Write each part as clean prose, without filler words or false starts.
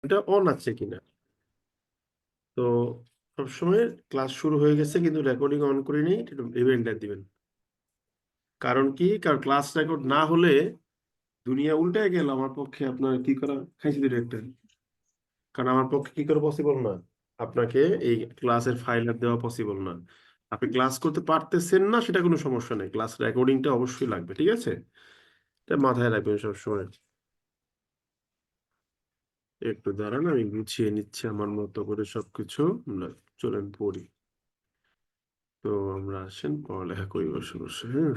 এটা অন আছে কিনা। তো সবসময় ক্লাস শুরু হয়ে গেছে কিন্তু রেকর্ডিং অন করে নিই, একটু রিমাইন্ডার দিবেন। কারণ কি, কারণ ক্লাস রেকর্ড না হলে দুনিয়া উল্টে গেল, আমার পক্ষে আপনার কি করা খাইছি দুটো একটা। কারণ আমার পক্ষে কি করে পসিবল না আপনাকে এই ক্লাসের ফাইল দেওয়া পসিবল না। আপনি ক্লাস করতে পারতেছেন না সেটা কোনো সমস্যা নেই, ক্লাস রেকর্ডিংটা অবশ্যই লাগবে, ঠিক আছে? এটা মাথায় রাখবেন সবসময়। একটু দাঁড়ান, আমি গুছিয়ে নিচ্ছি আমার মতো করে সবকিছু। আমরা চলেন পড়ি। তো আমরা আসেন পড়ালেখা করি বসে বসে, হ্যাঁ।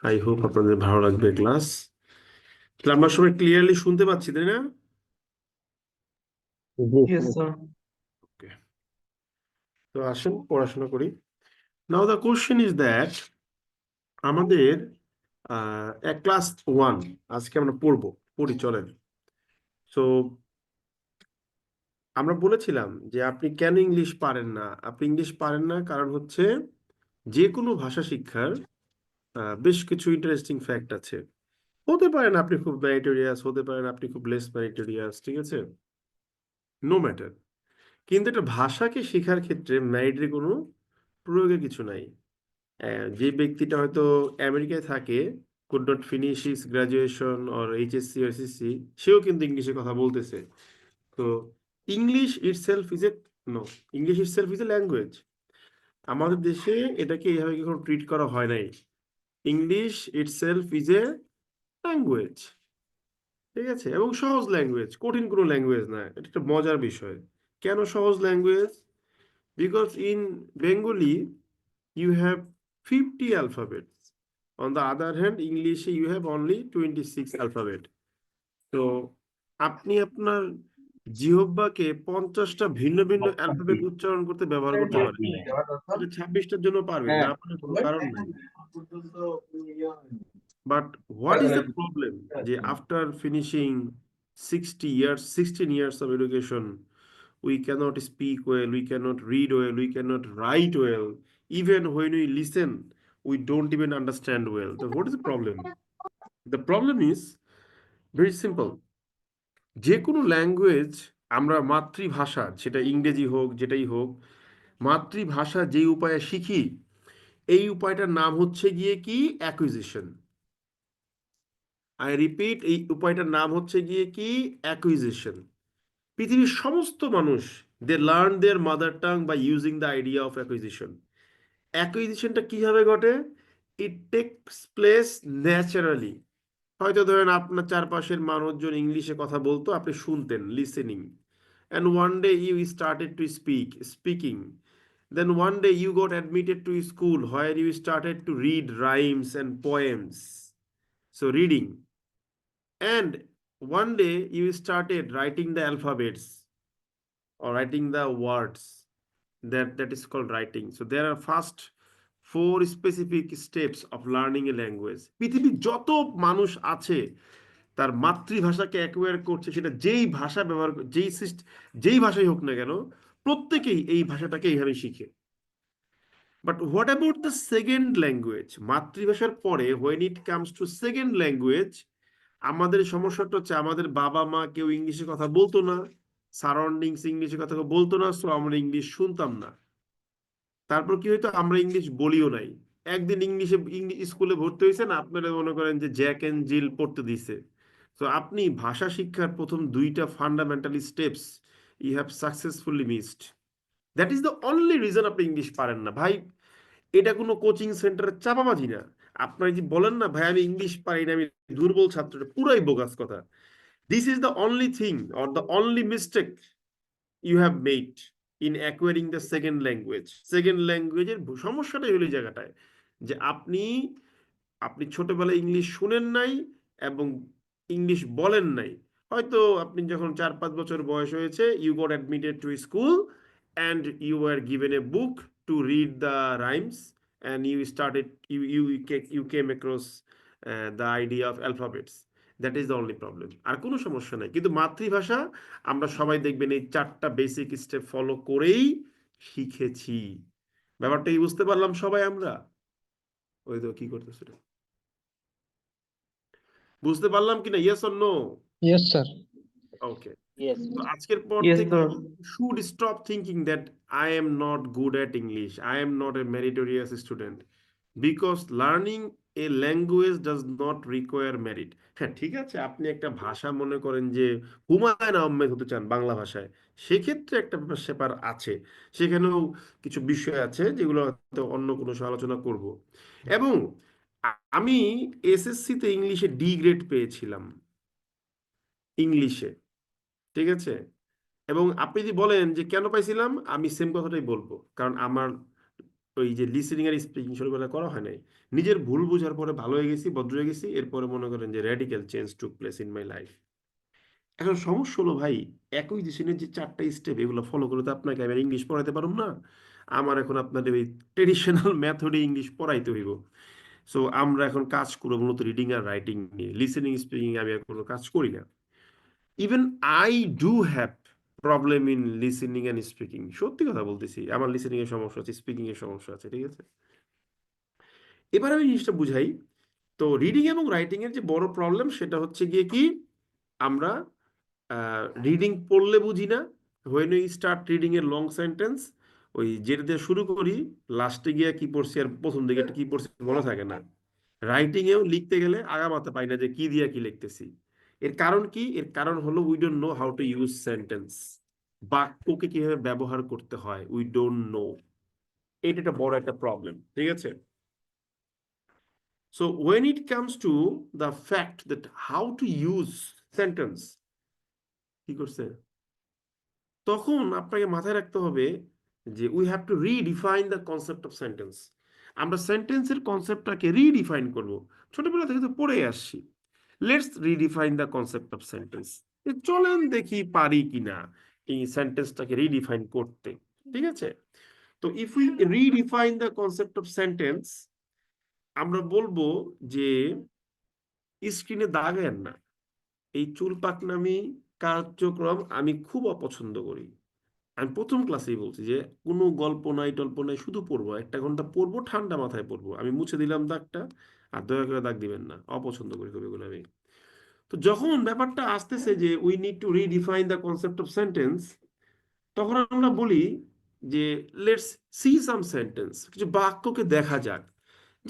আই হোপ আপনাদের ভালো লাগবে ক্লাস। তাহলে আমরা সবাই ক্লিয়ারলি শুনতে পাচ্ছি, তাই না? Yes, sir. ওকে, তো আসেন পড়াশোনা করি। নাও দ্য কোশ্চেন ইজ দ্যাট আমাদের এক ক্লাস 1 আজকে আমরা পড়ি চলেন। সো আমরা বলেছিলাম যে আপনি কেন ইংলিশ পারেন না। আপনি ইংলিশ পারেন না কারণ হচ্ছে যে কোনো ভাষা শিক্ষার বেশ কিছু ইন্টারেস্টিং ফ্যাক্ট আছে। হতে পারেন আপনি খুব ম্যারিটোরিয়াস, হতে পারেন আপনি খুব লেস ম্যারিটোরিয়াস, ঠিক আছে, নো ম্যাটার। কিন্তু একটা ভাষাকে শেখার ক্ষেত্রে ম্যারিটের কোনো প্রয়োগের কিছু নাই। যে ব্যক্তিটা হয়তো আমেরিকায় থাকে, could not finish his graduation or HSC or SSC, সেও কিন্তু ইংলিশে কথা বলতেছে। তো English itself is a no English itself is a language. আমাদের দেশে এটাকে এইভাবে কখনো ট্রিট করা হয় নাই। English itself is a language, ঠিক আছে, এবং সহজ ল্যাঙ্গুয়েজ, কঠিন কোনো ল্যাঙ্গুয়েজ না। এটা একটা মজার বিষয়। কেন সহজ language? Because in Bengali you have 50 alphabets. On the other hand, English you have only 26 alphabet. তো আপনি আপনার জিহ্বাকে 50টা ভিন্ন ভিন্ন অ্যালফাবেট উচ্চারণ করতে ব্যবহার করতে পারেন। এটা 26টার জন্য পারবেন, না পারার কোনো কারণ নাই। But what is the problem? যে after finishing 60 years, 16 years of education, we cannot speak well, we cannot read well, we cannot write well. Even when we listen, we don't even understand well. So what is the problem? The problem is very simple. যে কোনো language, আমরা মাতৃভাষা, সেটা ইংরেজি হোক যেটাই হোক, মাতৃভাষা যে উপায়ে শিখি, এই উপায়টার নাম হচ্ছে গিয়ে কি, অ্যাকুইজিশন। আই রিপিট, এই উপায়টার নাম হচ্ছে গিয়ে কি, অ্যাকুইজিশন। পৃথিবীর সমস্ত মানুষ, they learn their mother tongue by using the idea of acquisition. অ্যাকুইজিশনটা কিভাবে ঘটে? It takes place naturally. হয়তো ধরেন আপনার চারপাশের মানুষজন ইংলিশে কথা বলতো, আপনি শুনতেন, listening, and one day you started to speaking. Then one day you got admitted to school where you started to read rhymes and poems, so reading. And one day you started writing the alphabets or writing the words. That is called writing. So there are first 4 specific steps of learning a language. পৃথিবীর যত মানুষ আছে তার মাতৃভাষাকে acquire করছে, সেটা যেই ভাষা ব্যবহার যেই ভাষাই হোক না কেন, প্রত্যেকেই এই ভাষাটাকে এইভাবে শিখে। But what about the second language? মাতৃভাষার পরে when it comes to second language, আমাদের সমস্যাটা হচ্ছে আমাদের বাবা মা কেউ ইংলিশে কথা বলতো না, সারাউন্ডিংস ইংলিশে কথা বলতো না, সো আমরা ইংলিশ শুনতাম না। তারপর কি হইতো, আমরা ইংলিশ বলিও নাই। একদিন ইংলিশ স্কুলে ভর্তি হয়েছেন, আপনারা মনে করেন যে জ্যাক এন্ড জিল পড়তে দিছে। তো আপনি ভাষা শিক্ষার প্রথম 2টা fundamentally steps you have successfully missed. That is the only reason আপনি ইংলিশ পারেন না ভাই। এটা কোনো কোচিং সেন্টারের চাপাবাজি না। আপনার যে বলেন না ভাই আমি ইংলিশ পারি না, আমি দুর্বল ছাত্র, এটা পুরাই বোগাস কথা। This is the only thing or the only mistake you have made in acquiring the second language. Second language এর সমস্যাটাই হলো এই জায়গাটায় যে আপনি আপনি ছোটবেলায় ইংলিশ শুনেন নাই এবং ইংলিশ বলেন নাই। হয়তো আপনি যখন 4-5 বছর বয়স হয়েছে, you got admitted to school and you are given a book to read the rhymes and you started you came across the idea of alphabets. That is the only problem. আর কোনো সমস্যা নাই। কিন্তু মাতৃভাষা আমরা সবাই দেখবেন এই 4টা বেসিক স্টেপ ফলো করেই শিখেছি। ব্যাপারটা কি বুঝতে পারলাম সবাই আমরা? ওই তো কি করতেছে, বুঝতে পারলাম কিনা? Yes or no? Yes, sir. Okay, Yes. তো আজকের পর Yes, থেকে bro. Should stop thinking that I am not good at English, I am not a meritorious student, because learning a language does not require merit. হ্যাঁ ঠিক আছে, আপনি একটা ভাষা মনে করেন যে হুমায়ুন আহমেদ হতে চান বাংলা ভাষায়, সেক্ষেত্রে একটা ব্যাপার স্যাপার আছে, সেখানেও কিছু বিষয় আছে যেগুলো হয়তো অন্য কোনো সময় আলোচনা করব। এবং আমি এসএসসিতে ইংলিশে ডি গ্রেড পেয়েছিলাম, ইংলিশে, ঠিক আছে। এবং আপনি যদি বলেন যে কেন পাইছিলাম, আমি সেম কথাটাই বলবো, কারণ আমার ওই যে লিসেনিং আর স্পিকিং ছোটবেলায় করা হয় নাই, নিজের ভুল বোঝার পরে ভালো হয়ে গেছি, ভদ্র হয়ে গেছি, এরপরে মনে করেন যে radical change took place in my life. এখন সমস্যা হলো ভাই, একই ডিসিশনের যে চারটা স্টেপ, এগুলো ফলো করে তো আপনাকে আমি ইংলিশ পড়াইতে পারুম না। আমার এখন আপনাদের ওই ট্রেডিশনাল মেথডে ইংলিশ পড়াইতে হইব। সো আমরা এখন কাজ করবো মূলত রিডিং আর রাইটিং নিয়ে, লিসেনিং স্পিকিং আমি আর কোনো কাজ করি না। Even I do have problem in listening and speaking, সত্যি কথা বলতেছি, আমার লিসেনিং এর সমস্যা আছে, স্পিকিং এর সমস্যা আছে, ঠিক আছে। এবার আমি জিনিসটা বুঝাই। তো রিডিং এবং রাইটিং এর যে বড় প্রবলেম সেটা হচ্ছে গিয়ে কি, আমরা রিডিং পড়লে বুঝি না, হোয়েন উই স্টার্ট রিডিং এর লং সেন্টেন্স, ওই যেটা দিয়ে শুরু করি লাস্টে গিয়ে কি পড়ছি আর প্রথম দিকে কি পড়ছি মনে থাকে না। রাইটিং এও লিখতে গেলে আগামাথা পাই না যে কি দিয়ে কি লিখতেছি। এর কারণ কি? এর কারণ হলো we don't know how to use sentence, বাক্যকে কিভাবে ব্যবহার করতে হয় উই ডোন্ট নো। এটা একটা বড় একটা প্রবলেম, ঠিক আছে। So when it comes to the fact that how to use sentence, কি করছে, তখন আপনাকে মাথায় রাখতে হবে যে we have to redefine the concept of sentence. আমরা সেন্টেন্সের কনসেপ্টটাকে রিডিফাইন করব। ছোটবেলা থেকে তো পড়ে আসছি, let's redefine the concept of sentence. চলেন দেখি পারি কিনা এই সেন্টেন্সটাকে রিডিফাইন করতে, ঠিক আছে। তো if we redefine the concept of sentence, আমরা বলবো যে স্ক্রিনে দাগেন না, এই চুল পাকনামি কার্যক্রম আমি খুব অপছন্দ করি। আমি প্রথম ক্লাসেই বলছি যে কোনো গল্প নাই টল্প নাই, শুধু পড়বো, 1 ঘন্টা পড়বো, ঠান্ডা মাথায় পড়বো। আমি মুছে দিলাম দাগটা, আর দয়া করে দাগ দিবেন না, অপছন্দ করি খুব এগুলো আমি। তো যখন ব্যাপারটা আসতেছে যে we need to redefine the concept of sentence, তখন আমরা বলি যে লেটস সি সাম সেন্টেন্স, কিছু বাক্যকে দেখা যাক।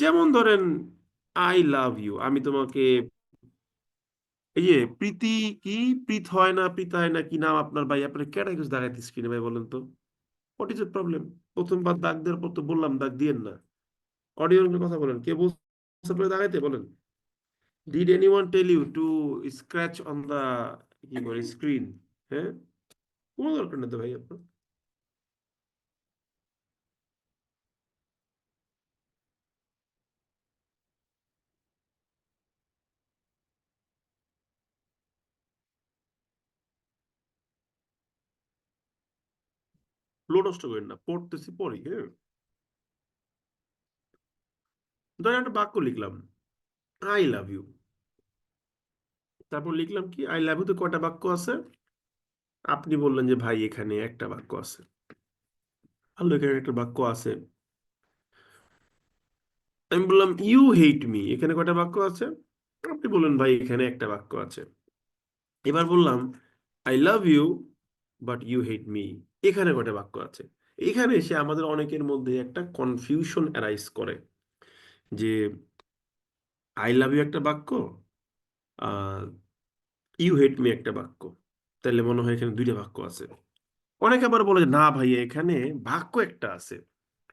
যেমন ধরেন আই লাভ ইউ, আমি তোমাকে, এই যে প্রীতি, কি প্রীত হয় না প্রীত হয় না কি নাম আপনার ভাই, আপনার কেটে কিছু দাগাইতে স্ক্রিনে ভাই বলেন তো, হোয়াট ইজ এর প্রবলেম? প্রথমবার দাগ দেওয়ার পর তো বললাম দাগ দিয়েন না। অডিও কথা বলেন, কে বলছে আপনাকে দাগাইতে বলেন? Did anyone tell you to scratch on the, কি বলে, স্ক্রিন? হ্যাঁ, কোনো দরকার নেই তো ভাই আপনার। ফ্লো নষ্ট করেন না, পড়তেছি পড়ি, হ্যাঁ। ধরেন একটা বাক্য লিখলাম, আই লাভ ইউ, তারপর লিখলাম কি, আই লাভ ইউ তে কয়টা বাক্য আছে? আপনি বললেন যে ভাই এখানে একটা বাক্য আছে। ভালো, এখানে একটা বাক্য আছে। আমি বললাম ইউ হেট মি, এখানে কয়টা বাক্য আছে? আপনি বললেন ভাই এখানে একটা বাক্য আছে। এবার বললাম I love you but you hate me, এখানে কয়টা বাক্য আছে? এখানে এসে আমাদের অনেকের মধ্যে একটা কনফিউশন অ্যারাইজ করে যে আই লাভ ইউ একটা বাক্য, আর ইউ হেট মি একটা বাক্য, তাহলে মনে হয় এখানে দুইটা বাক্য আছে। অনেকে আবার বলে যে, না ভাই এখানে বাক্য একটা আছে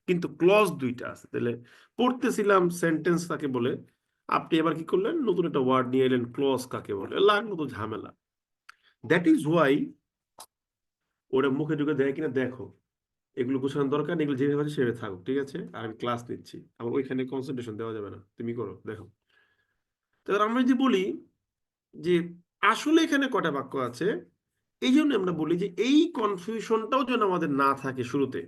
কিন্তু ক্লজ দুইটা আছে। তাহলে পড়তেছিলাম সেন্টেন্স কাকে বলে, আপনি এবার কি করলেন, নতুন একটা ওয়ার্ড নিয়ে এলেন ক্লজ কাকে বলে, লাগলো তো ঝামেলা। দ্যাট ইজ ওয়াই ওরা মুখে ঢুকে দেয় কিনা দেখো, এগুলো গোছানোর দরকার নেই, এগুলো যেভাবে আছে সেভাবে থাকুক, ঠিক আছে, আর আমি ক্লাস নিচ্ছি, আমার ওইখানে কনসেন্ট্রেশন দেওয়া যাবে না, তুমি করো দেখো। তো এবার আমরা যদি বলি যে আসলে এখানে কটা বাক্য আছে, এই জন্য আমরা বলি যে এই কনফিউশনটাও যেন আমাদের না থাকে শুরুতে।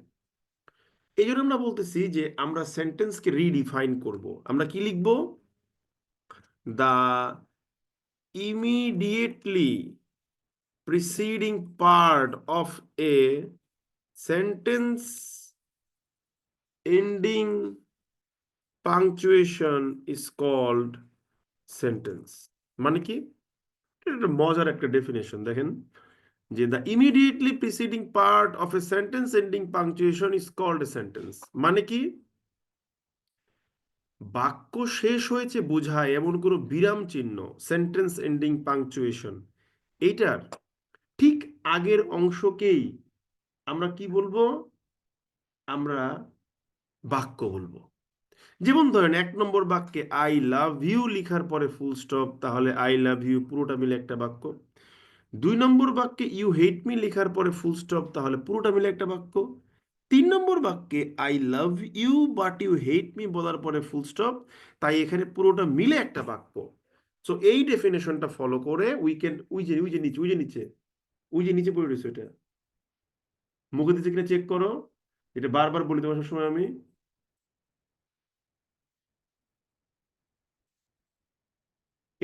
এই জন্য আমরা বলতেছি যে আমরা সেন্টেন্সকে রিডিফাইন করব। আমরা কি লিখব? দা immediately preceding part of a sentence ending punctuation is called sentence। মানে কি? এটা একটা মজার একটা ডেফিনেশন, দেখেন। যে the immediately preceding part of a sentence ending punctuation is called a sentence. মানে কি, বাক্য শেষ হয়েছে বোঝায় এমন কোনো বিরাম চিহ্ন, সেন্টেন্স এন্ডিং পাংচুয়েশন, এইটার ঠিক আগের অংশকেই আমরা কি বলবো, আমরা বাক্য বলবো। যেমন ধরেন 1 নম্বর বাক্যে আই লাভ ইউ লিখার পরে ফুল স্টপ, তাহলে আই লাভ ইউ পুরোটা মিলে একটা বাক্য। 2 নম্বর বাক্যে ইউ হেট মি লেখার পরে ফুল স্টপ, তাহলে পুরোটা মিলে একটা বাক্য। 3 নম্বর বাক্যে I love you but you hate me বলার পরে ফুল স্টপ, তাই এখানে পুরোটা মিলে একটা বাক্য। সো এই ডেফিনেশনটা ফলো করে উই ক্যান, উই যে নিচে পড়ে রয়েছে, এটা মুখে দিচ্ছে কিনা চেক করো, এটা বারবার বলি তোমার সবসময় আমি।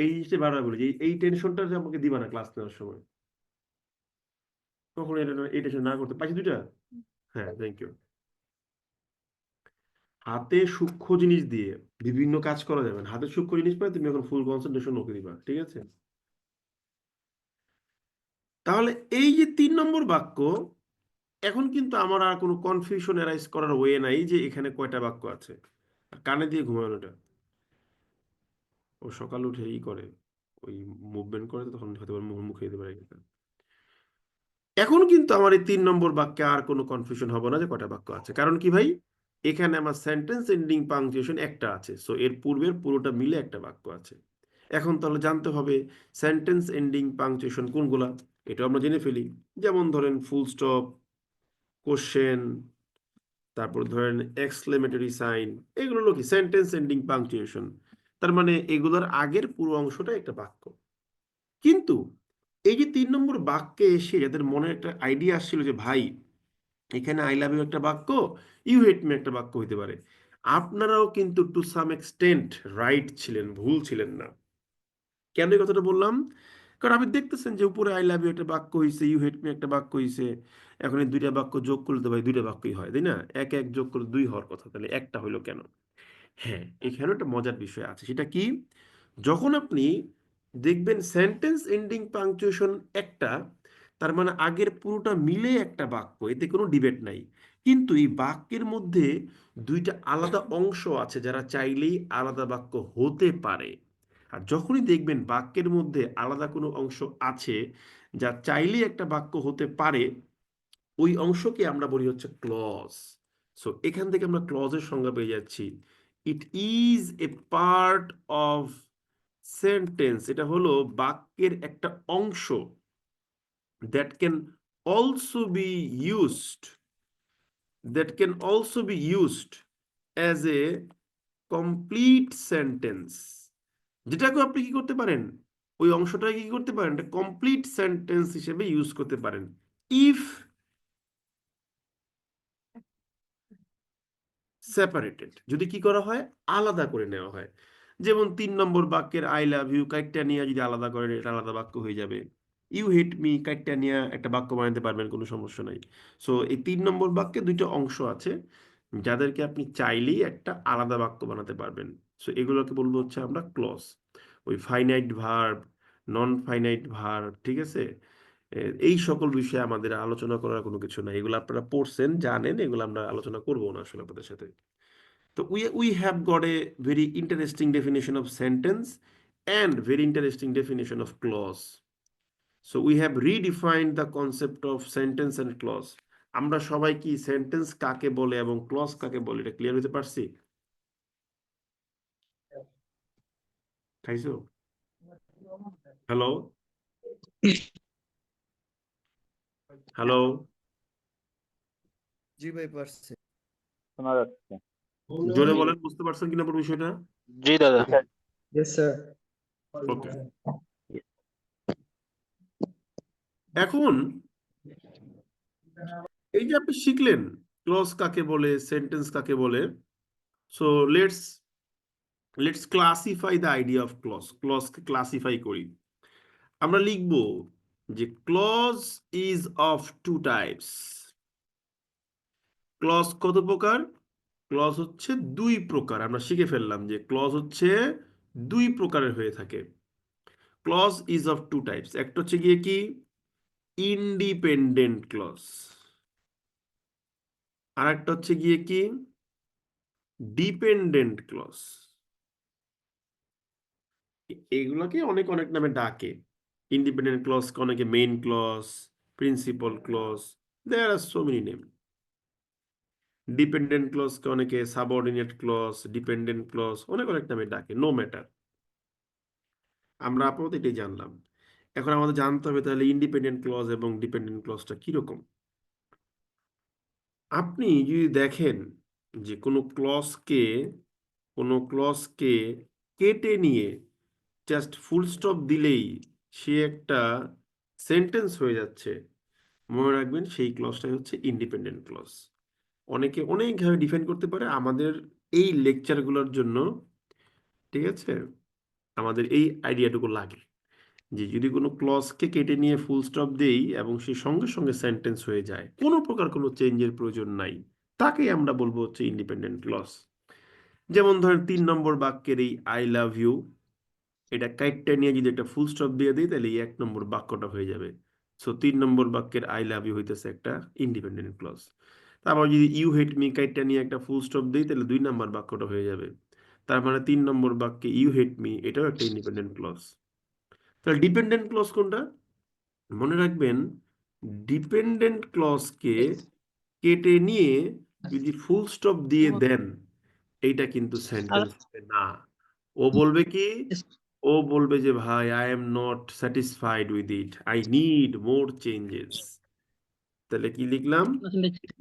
এই জিনিসটা বারবার বলি যে এই টেনশনটা যে আমাকে দিবা না ক্লাস নেওয়ার সময়, কখনো এটা এই টেনশন না করতে পারছি দুইটা। হ্যাঁ, থ্যাংক ইউ। হাতে সূক্ষ্ম জিনিস দিয়ে বিভিন্ন কাজ করা যাবে না। হাতে সূক্ষ্ম জিনিস পাই, তুমি এখন ফুল কনসেন্ট্রেশন ওকে দিবা, ঠিক আছে? তাহলে এই যে 3 নম্বর বাক্য, এখন কিন্তু আমার আর কোনো কনফিউশন এরাইজ করার ওয়ে নাই যে এখানে কয়টা বাক্য আছে। কানে দিয়ে ঘুমানোটা, ও সকালে উঠে ই করে, ওই মুভমেন্ট করে, তো তখন হয়তো মুখে দিতে পারে। এখন কিন্তু আমার এই 3 নম্বর বাক্যে আর কোনো কনফিউশন হবে না যে কয়টা বাক্য আছে। কারণ কি ভাই, এখানে আমার সেন্টেন্স এন্ডিং পাংচুয়েশন একটা আছে, সো এর পূর্বের পুরোটা মিলে একটা বাক্য আছে। এখন তাহলে জানতে হবে সেন্টেন্স এন্ডিং পাংচুয়েশন কোনগুলা, এটা আমরা জেনে ফেলি। যেমন ধরেন ফুল স্টপ, কোশ্চেন, তারপর ধরেন এক্সক্লেমেটরি সাইন, এগুলো হলো কি সেন্টেন্স এন্ডিং পাংচুয়েশন। তার মানে এগুলোর আগের পুরো অংশটা একটা বাক্য। কিন্তু এই যে 3 নম্বর বাক্যে এসে যাদের মনে একটা আইডিয়া আসছিল যে ভাই এখানে আই লাভ ইউ একটা বাক্য, ইউ হেট মি একটা বাক্য হইতে পারে, আপনারাও কিন্তু টু সাম এক্সটেন্ট রাইট ছিলেন, ভুল ছিলেন না। কেন এই কথাটা বললাম? কারণ আপনি দেখতেছেন যে উপরে আই লাভ ইউ একটা বাক্য হয়েছে, ইউ হেট মি একটা বাক্য হয়েছে, এখন এই দুইটা বাক্য যোগ করলে তো ভাই দুইটা বাক্যই হয়, তাই না? এক এক যোগ করলে 2 হওয়ার কথা, তাহলে একটা হইলো কেন? হ্যাঁ, এখানে একটা মজার বিষয় আছে। সেটা কি, যখন আপনি দেখবেন সেন্টেন্স এন্ডিং পাংচুয়েশন একটা, তার মানে আগের পুরোটা মিলে একটা বাক্য, এতে কোনো ডিবেট নাই। কিন্তু এই বাক্যের মধ্যে দুইটা আলাদা অংশ আছে যারা চাইলেই আলাদা বাক্য হতে পারে। আর যখনই দেখবেন বাক্যের মধ্যে আলাদা কোনো অংশ আছে যা চাইলেই একটা বাক্য হতে পারে, ওই অংশকে আমরা বলি হচ্ছে ক্লজ। সো এখান থেকে আমরা ক্লজের সংজ্ঞা পেয়ে যাচ্ছি। It is a part of sentence, এটা হলো বাক্যের একটা অংশ, that can also be used, as a complete sentence. যেটাকে আপনি কি করতে পারেন, ওই অংশটাকে কি করতে পারেন, এটা কমপ্লিট সেন্টেন্স হিসেবে ইউজ করতে পারেন ইফ সেপারেটেড, যদি কি করা হয়, আলাদা করে নেওয়া হয়। যেমন 3 নম্বর বাক্যের আই লাভ ইউ কাইটটা নিয়ে যদি আলাদা করেন, এটা আলাদা বাক্য হয়ে যাবে। ইউ হেট মি কাইটটা নিয়ে একটা বাক্য বানাতে পারবেন, কোনো সমস্যা নাই। সো এই 3 নম্বর বাক্যে দুইটা অংশ আছে যাদেরকে আপনি চাইলেই একটা আলাদা বাক্য বানাতে পারবেন। সো এগুলোকে বলবো হচ্ছে আমরা ক্লজ। ওই finite verb, non finite verb, ঠিক আছে? এই সকল বিষয়ে আমাদের আলোচনা করার কোনো কিছু নাই, এগুলো আপনারা পড়ছেন, জানেন, এগুলো আমরা আলোচনা করবো না আসলে আপনাদের সাথে। তো we have got a very interesting definition of sentence and very interesting definition of clause. So we have redefined the concept of sentence and clause. আমরা সবাই কি সেন্টেন্স কাকে বলে এবং ক্লজ কাকে বলে এটা ক্লিয়ার হতে পারছি? খাইছো? হ্যালো, হ্যালো, জি ভাই পারছে। শোনা যাচ্ছে। জোরে বলেন, বুঝতে পারছেন কিনা পুরো বিষয়টা? জি দাদা। Yes sir. ওকে। এখন এই যে আপনি শিখলেন ক্লজ কাকে বলে, সেন্টেন্স কাকে বলে, so let's classify the idea of clause. ক্লজকে ক্লাসিফাই করি। আমরা লিখব যে clause is of two types. Clause কত প্রকার? ক্লজ হচ্ছে 2 প্রকার। আমরা শিখে ফেললাম যে ক্লজ হচ্ছে 2 প্রকারের হয়ে থাকে। Clause is of two types. একটা হচ্ছে গিয়ে কি ইন্ডিপেন্ডেন্ট ক্লজ। আর একটা হচ্ছে গিয়ে কি ডিপেন্ডেন্ট ক্লজ। এগুলোকে অনেক অনেক নামে ডাকে। ইন্ডিপেন্ডেন্ট ক্লজকে অনেকে main clause, principal clause, there are so many name. Dependent ক্লজকে অনেকে সাবঅর্ডিনেট ক্লজ, ডিপেন্ডেন্ট ক্লজ, অনেক অনেক নামে ডাকে। নো ম্যাটার, আমরা আপাতত এটাই জানলাম। এখন আমাদের জানতে হবে তাহলে ইন্ডিপেন্ডেন্ট ক্লজ এবং ডিপেন্ডেন্ট ক্লজটা কিরকম। আপনি যদি দেখেন যে কোনো ক্লজকে কেটে নিয়ে জাস্ট ফুল স্টপ দিলেই সে একটা সেন্টেন্স হয়ে যাচ্ছে, মনে রাখবেন সেই ক্লজটাই হচ্ছে ইন্ডিপেন্ডেন্ট ক্লজ। অনেকে অনেকভাবে ডিফাইন করতে পারে। আমাদের এই লেকচারগুলোর জন্য, ঠিক আছে, আমাদের এই আইডিয়াটুকু লাগে যে যদি কোনো ক্লজকে কেটে নিয়ে ফুল স্টপ দেই এবং সে সঙ্গে সঙ্গে সেন্টেন্স হয়ে যায়, কোনো প্রকার কোনো চেঞ্জের প্রয়োজন নাই, তাকেই আমরা বলবো হচ্ছে ইন্ডিপেন্ডেন্ট ক্লজ। যেমন ধরেন 3 নম্বর বাক্যের এই আই লাভ ইউ, এটা কাইটটা নিয়ে যদি একটা ফুল স্টপ দিয়ে দিই তাহলে এই 1 নম্বর বাক্যটা হয়ে যাবে। সো 3 নম্বর বাক্যের আই লাভ ইউ হইতেছে একটা ইন্ডিপেন্ডেন্ট ক্লজ। তারপর যদি ইউ হেট মি কাইটটা নিয়ে একটা ফুল স্টপ দিই তাহলে 2 নম্বর বাক্যটা হয়ে যাবে। তার মানে 3 নম্বর বাক্যে ইউ হেট মি এটাও একটা ইন্ডিপেন্ডেন্ট ক্লজ। তাহলে ডিপেন্ডেন্ট ক্লজ কোনটা? মনে রাখবেন, ডিপেন্ডেন্ট ক্লজকে কেটে নিয়ে যদি ফুল স্টপ দিয়ে দেন এইটা কিন্তু সেন্টেন্স হবে না। ও বলবে কি? ও বলবে যে ভাই I am not satisfied with it, I need more changes. তাহলে কি লিখলাম?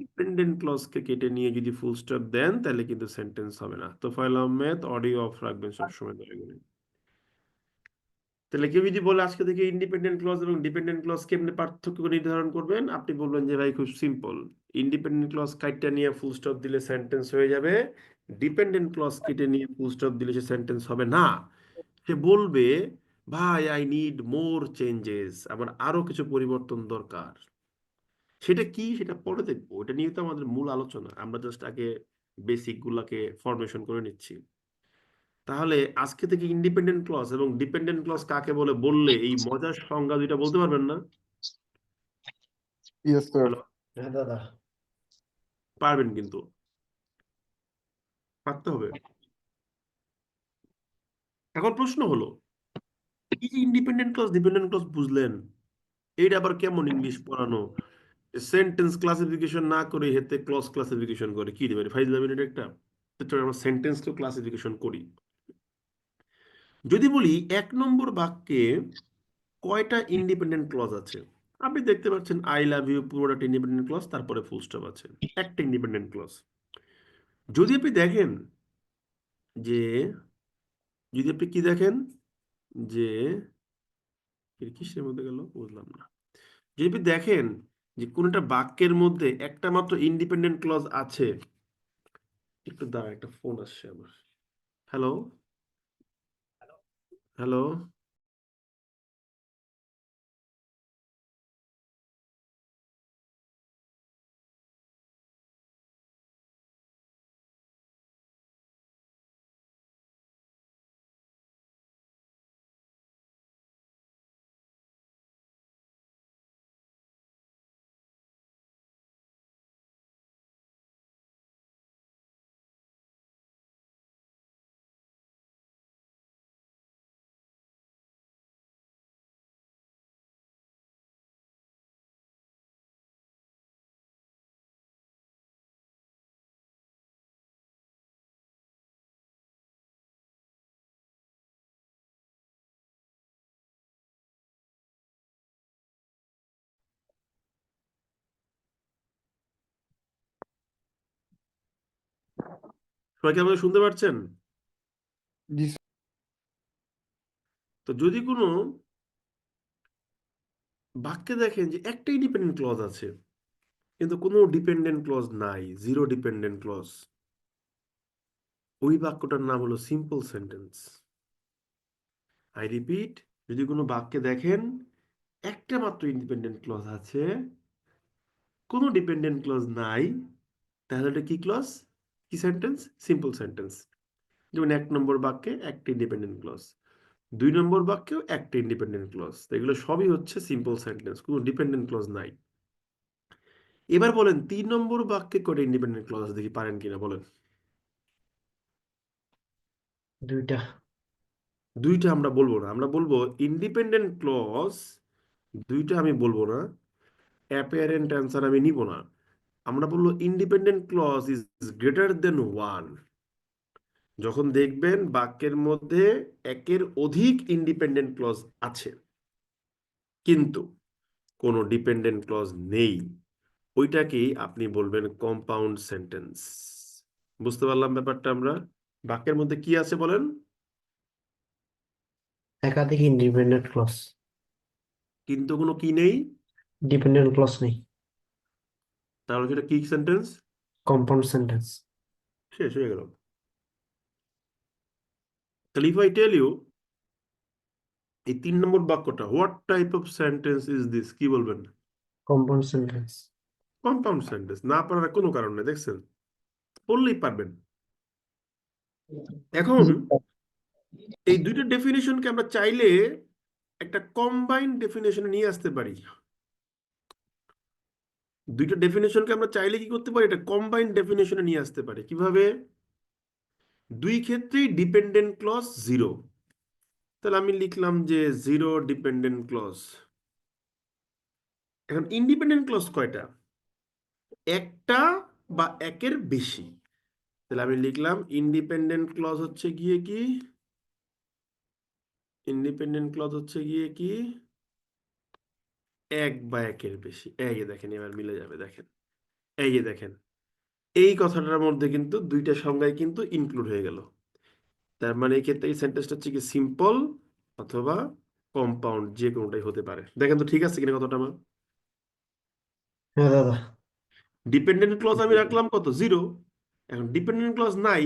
ডিপেন্ডেন্ট ক্লজকে কেটে নিয়ে যদি ফুল স্টপ দেন তাহলে কিন্তু সেন্টেন্স হবে না। তোফায়েল আহমেদ, অডিও অফ রাখবেন সবসময় দয়া করে। তাহলে কেউ যদি বলে আজকে থেকে ইন্ডিপেন্ডেন্ট ক্লজ এবং ডিপেন্ডেন্ট ক্লজ কেমনে পার্থক্য নির্ধারণ করবেন, আপনি বলবেন যে ভাই খুব সিম্পল, ইন্ডিপেন্ডেন্ট ক্লজ কাইটটা নিয়ে ফুল স্টপ দিলে সেন্টেন্স হয়ে যাবে, ডিপেন্ডেন্ট ক্লজ কেটে নিয়ে ফুল স্টপ দিলে সে সেন্টেন্স হবে না। সে বলবে ভাই আই নিড মোর চেঞ্জেস, আমার আরো কিছু পরিবর্তন দরকার। সেটা কি সেটা পরে দেখবো, এটা নিয়ে তো আমাদের মূল আলোচনা, আমরা জাস্ট আগে বেসিক গুলাকে ফরমেশন করে নিচ্ছি। তাহলে আজকে থেকে ইন্ডিপেন্ডেন্ট ক্লজ এবং ডিপেন্ডেন্ট ক্লজ কাকে বলে বললে এই মজার সংজ্ঞা দুইটা বলতে পারবেন না? Yes, sir. হ্যালো, হ্যাঁ দাদা। পারবেন কিন্তু, পারতে হবে। এখন প্রশ্ন হলো, এই যে ইন্ডিপেন্ডেন্ট ক্লজ ডিপেন্ডেন্ট ক্লজ বুঝলেন, এইটা আবার কেমন ইংলিশ পড়ানো? সেন্টেন্স ক্লাসিফিকেশন না করে হেতে ক্লজ ক্লাসিফিকেশন করে, কি দেবে ফাইজলামি এটা একটা। তো আমরা সেন্টেন্স তো ক্লাসিফিকেশন করি। যদি বলি 1 নম্বর বাক্যে কয়টা ইন্ডিপেন্ডেন্ট ক্লজ আছে, আপনি দেখতে পাচ্ছেন আই লাভ ইউ পুরোটা ইন্ডিপেন্ডেন্ট ক্লজ, তারপরে ফুল স্টপ আছে, একটা ইন্ডিপেন্ডেন্ট ক্লজ। যদি আপনি দেখেন যে যদি আপনি কি দেখেন যে কিসের মধ্যে গেল বুঝলাম না। যদি আপনি দেখেন যে কোন একটা বাক্যের মধ্যে একটা মাত্র ইন্ডিপেন্ডেন্ট ক্লজ আছে, একটু দাঁড়া, একটা ফোন আসছে আমার। হ্যালো, হ্যালো, সবাই কি আমাকে শুনতে পাচ্ছেন? Yes, তো যদি কোনো বাক্যে দেখেন যে একটা ইন্ডিপেন্ডেন্ট ক্লজ আছে কিন্তু কোনো ডিপেন্ডেন্ট ক্লজ নাই, জিরো ডিপেন্ডেন্ট ক্লজ, ওই বাক্যটার নাম হলো সিম্পল সেন্টেন্স। আই রিপিট, যদি কোনো বাক্যে দেখেন একটা মাত্র ইন্ডিপেন্ডেন্ট ক্লজ আছে, কোনো ডিপেন্ডেন্ট ক্লজ নাই, তাহলে এটা কি ক্লজ, কি সেন্টেন্স? Simple sentence. যেমন 1 নম্বর বাক্যে একটা ইন্ডিপেন্ডেন্ট ক্লজ। 2 নম্বর বাক্যেও একটা ইন্ডিপেন্ডেন্ট ক্লজ। এগুলো সবই হচ্ছে সিম্পল সেন্টেন্স, কোনো ডিপেন্ডেন্ট ক্লজ নাই। এবার বলেন 3 নম্বর বাক্যে কয়টা ইন্ডিপেন্ডেন্ট ক্লজ দেখি পারেন কিনা বলেন। দুইটা। দুইটা আমরা বলবো না, আমরা বলবো ইন্ডিপেন্ডেন্ট ক্লজ দুইটা, আমি বলবো না অ্যাপিয়ারেন্ট অ্যান্সার আমি নিব না, আমরা বলবো independent clause is greater than one. যখন দেখবেন বাক্যের মধ্যে একের অধিক ইন্ডিপেন্ডেন্ট ক্লজ আছে কিন্তু কোনো ডিপেন্ডেন্ট ক্লজ নেই, ওইটাকেই আপনি বলবেন কম্পাউন্ড সেন্টেন্স। বুঝতে পারলাম ব্যাপারটা? আমরা বাক্যের মধ্যে কি আছে বলেন, একাধিক ইন্ডিপেন্ডেন্ট ক্লজ, কিন্তু কোনো কি নেই, ডিপেন্ডেন্ট ক্লজ নেই, তাহলে সেটা কি সেন্টেন্স? Compound sentence. শেষ হয়ে গেল। তাহলে ইফ আই টেল ইউ এই 3 নম্বর বাক্যটা, what type of sentence is this, কি বলবেন? Compound sentence. Compound sentence. না পারার কোনো কারণ নেই, দেখছেন, বললেই পারবেন। এখন এই দুইটা ডেফিনেশনকে আমরা চাইলে একটা কম্বাইন্ড ডেফিনেশনে নিয়ে আসতে পারি। দুইটা ডেফিনেশনকে আমরা চাইলে কি করতে পারি, এটা কম্বাইন্ড ডেফিনেশনে নিয়ে আসতে পারি। কিভাবে? দুই ক্ষেত্রেই ডিপেন্ডেন্ট ক্লজ জিরো, তাহলে আমি লিখলাম যে জিরো ডিপেন্ডেন্ট ক্লজ। এখন ইন্ডিপেন্ডেন্ট ক্লজ কয়টা? একটা বা একের বেশি। তাহলে আমি লিখলাম ইন্ডিপেন্ডেন্ট ক্লজ হচ্ছে গিয়ে কি, ইন্ডিপেন্ডেন্ট ক্লজ হচ্ছে গিয়ে কি এক বা একের বেশি। এই যে দেখেন, এবার মিলে যাবে, দেখেন, এই যে দেখেন, এই কথাটার মধ্যে কিন্তু দুইটা সংজ্ঞায় কিন্তু ইনক্লুড হয়ে গেল। তার মানে এই ক্ষেত্রে এই সেন্টেন্সটা হচ্ছে কি সিম্পল অথবা কম্পাউন্ড, যে কোনোটাই হতে পারে। দেখেন তো ঠিক আছে কিনা কথাটা আমার। হ্যাঁ দাদা। ডিপেন্ডেন্ট ক্লজ আমি রাখলাম কত, জিরো। এখন ডিপেন্ডেন্ট ক্লজ নাই,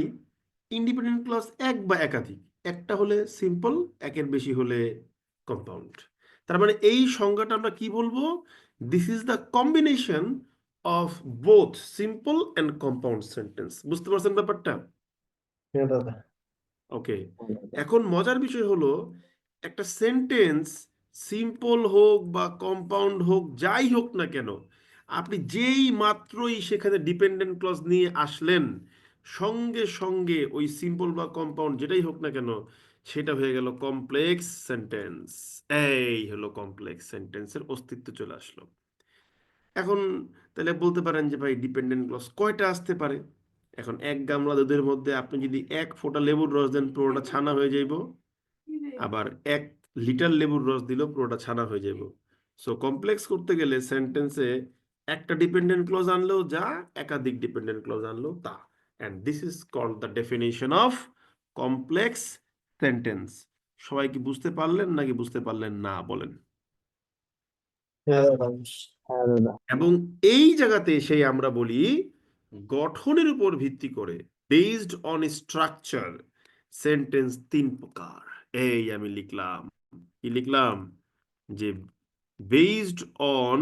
ইন্ডিপেন্ডেন্ট ক্লজ এক বা একাধিক, একটা হলে সিম্পল, একের বেশি হলে কম্পাউন্ড। তার মানে এই সংজ্ঞাটা আমরা কি বলবো, this is the combination of both simple and compound sentence. বুঝতে পারছেন ব্যাপারটা? হ্যাঁ দাদা। ওকে। এখন মজার বিষয় হলো, একটা সেন্টেন্স সিম্পল হোক বা কম্পাউন্ড হোক, যাই হোক না কেন, আপনি যেই মাত্রই সেখানে ডিপেন্ডেন্ট ক্লজ নিয়ে আসলেন, সঙ্গে সঙ্গে ওই সিম্পল বা কম্পাউন্ড যেটাই হোক না কেন, সেটা হয়ে গেল কমপ্লেক্স সেন্টেন্স। এই হলো কমপ্লেক্স সেন্টেন্সের অস্তিত্ব চলে আসলো। এখন তাহলে বলতে পারেন যে ভাই ডিপেন্ডেন্ট ক্লজ কয়টা আসতে পারে? এখন এক গামলা দুধের মধ্যে আপনি যদি এক ফোঁটা লেবুর রস দেন, পুরোটা ছানা হয়ে যাইব। আবার 1 লিটার লেবুর রস দিলেও পুরোটা ছানা হয়ে যাইব। সো কমপ্লেক্স করতে গেলে সেন্টেন্সে একটা ডিপেন্ডেন্ট ক্লজ আনলেও যা, একাধিক ডিপেন্ডেন্ট ক্লজ আনলেও তা। And this is called the definition of complex sentence. সবাই কি বুঝতে পারলেন নাকি বুঝতে পারলেন না বলেন? হ্যাঁ দাদা। হ্যাঁ দাদা। এবং এই জায়গাতে এসে আমরা বলি গঠনের উপর ভিত্তি করে, বেসড অন স্ট্রাকচার, সেন্টেন্স 3 প্রকার। এই আমি লিখলাম, কি লিখলাম, যে বেসড অন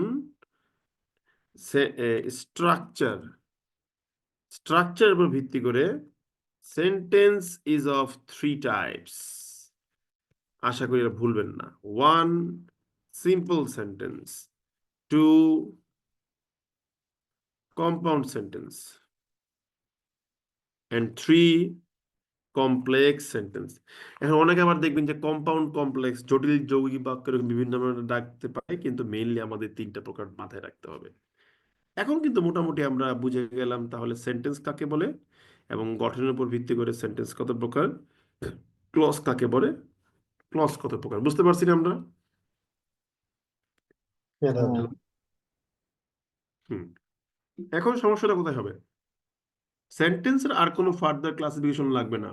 স্ট্রাকচার, স্ট্রাকচার উপর ভিত্তি করে সেন্টেন্স ইজ অফ 3 টাইপস। আশা করি এটা ভুলবেন না। 1 simple sentence, 2 compound sentence, and 3 complex sentence. এখন অনেকে আবার দেখবেন যে কম্পাউন্ড কমপ্লেক্স, জটিল যৌগিক বাক্য এরকম বিভিন্ন নামে ডাকতে পারে, কিন্তু মেইনলি আমাদের 3টা প্রকার মাথায় রাখতে হবে। এখন কিন্তু মোটামুটি আমরা বুঝে গেলাম তাহলে সেন্টেন্স কাকে বলে এবং গঠনের উপর ভিত্তি করে সেন্টেন্স কত প্রকার, ক্লজ কাকে বলে, ক্লজ কত প্রকার, বুঝতে পারছি না আমরা? হ্যাঁ দাদা। হুম। এখন সমস্যাটা কোথায় হবে, সেন্টেন্সের আর কোনো ফার্দার ক্লাসিফিকেশন লাগবে না,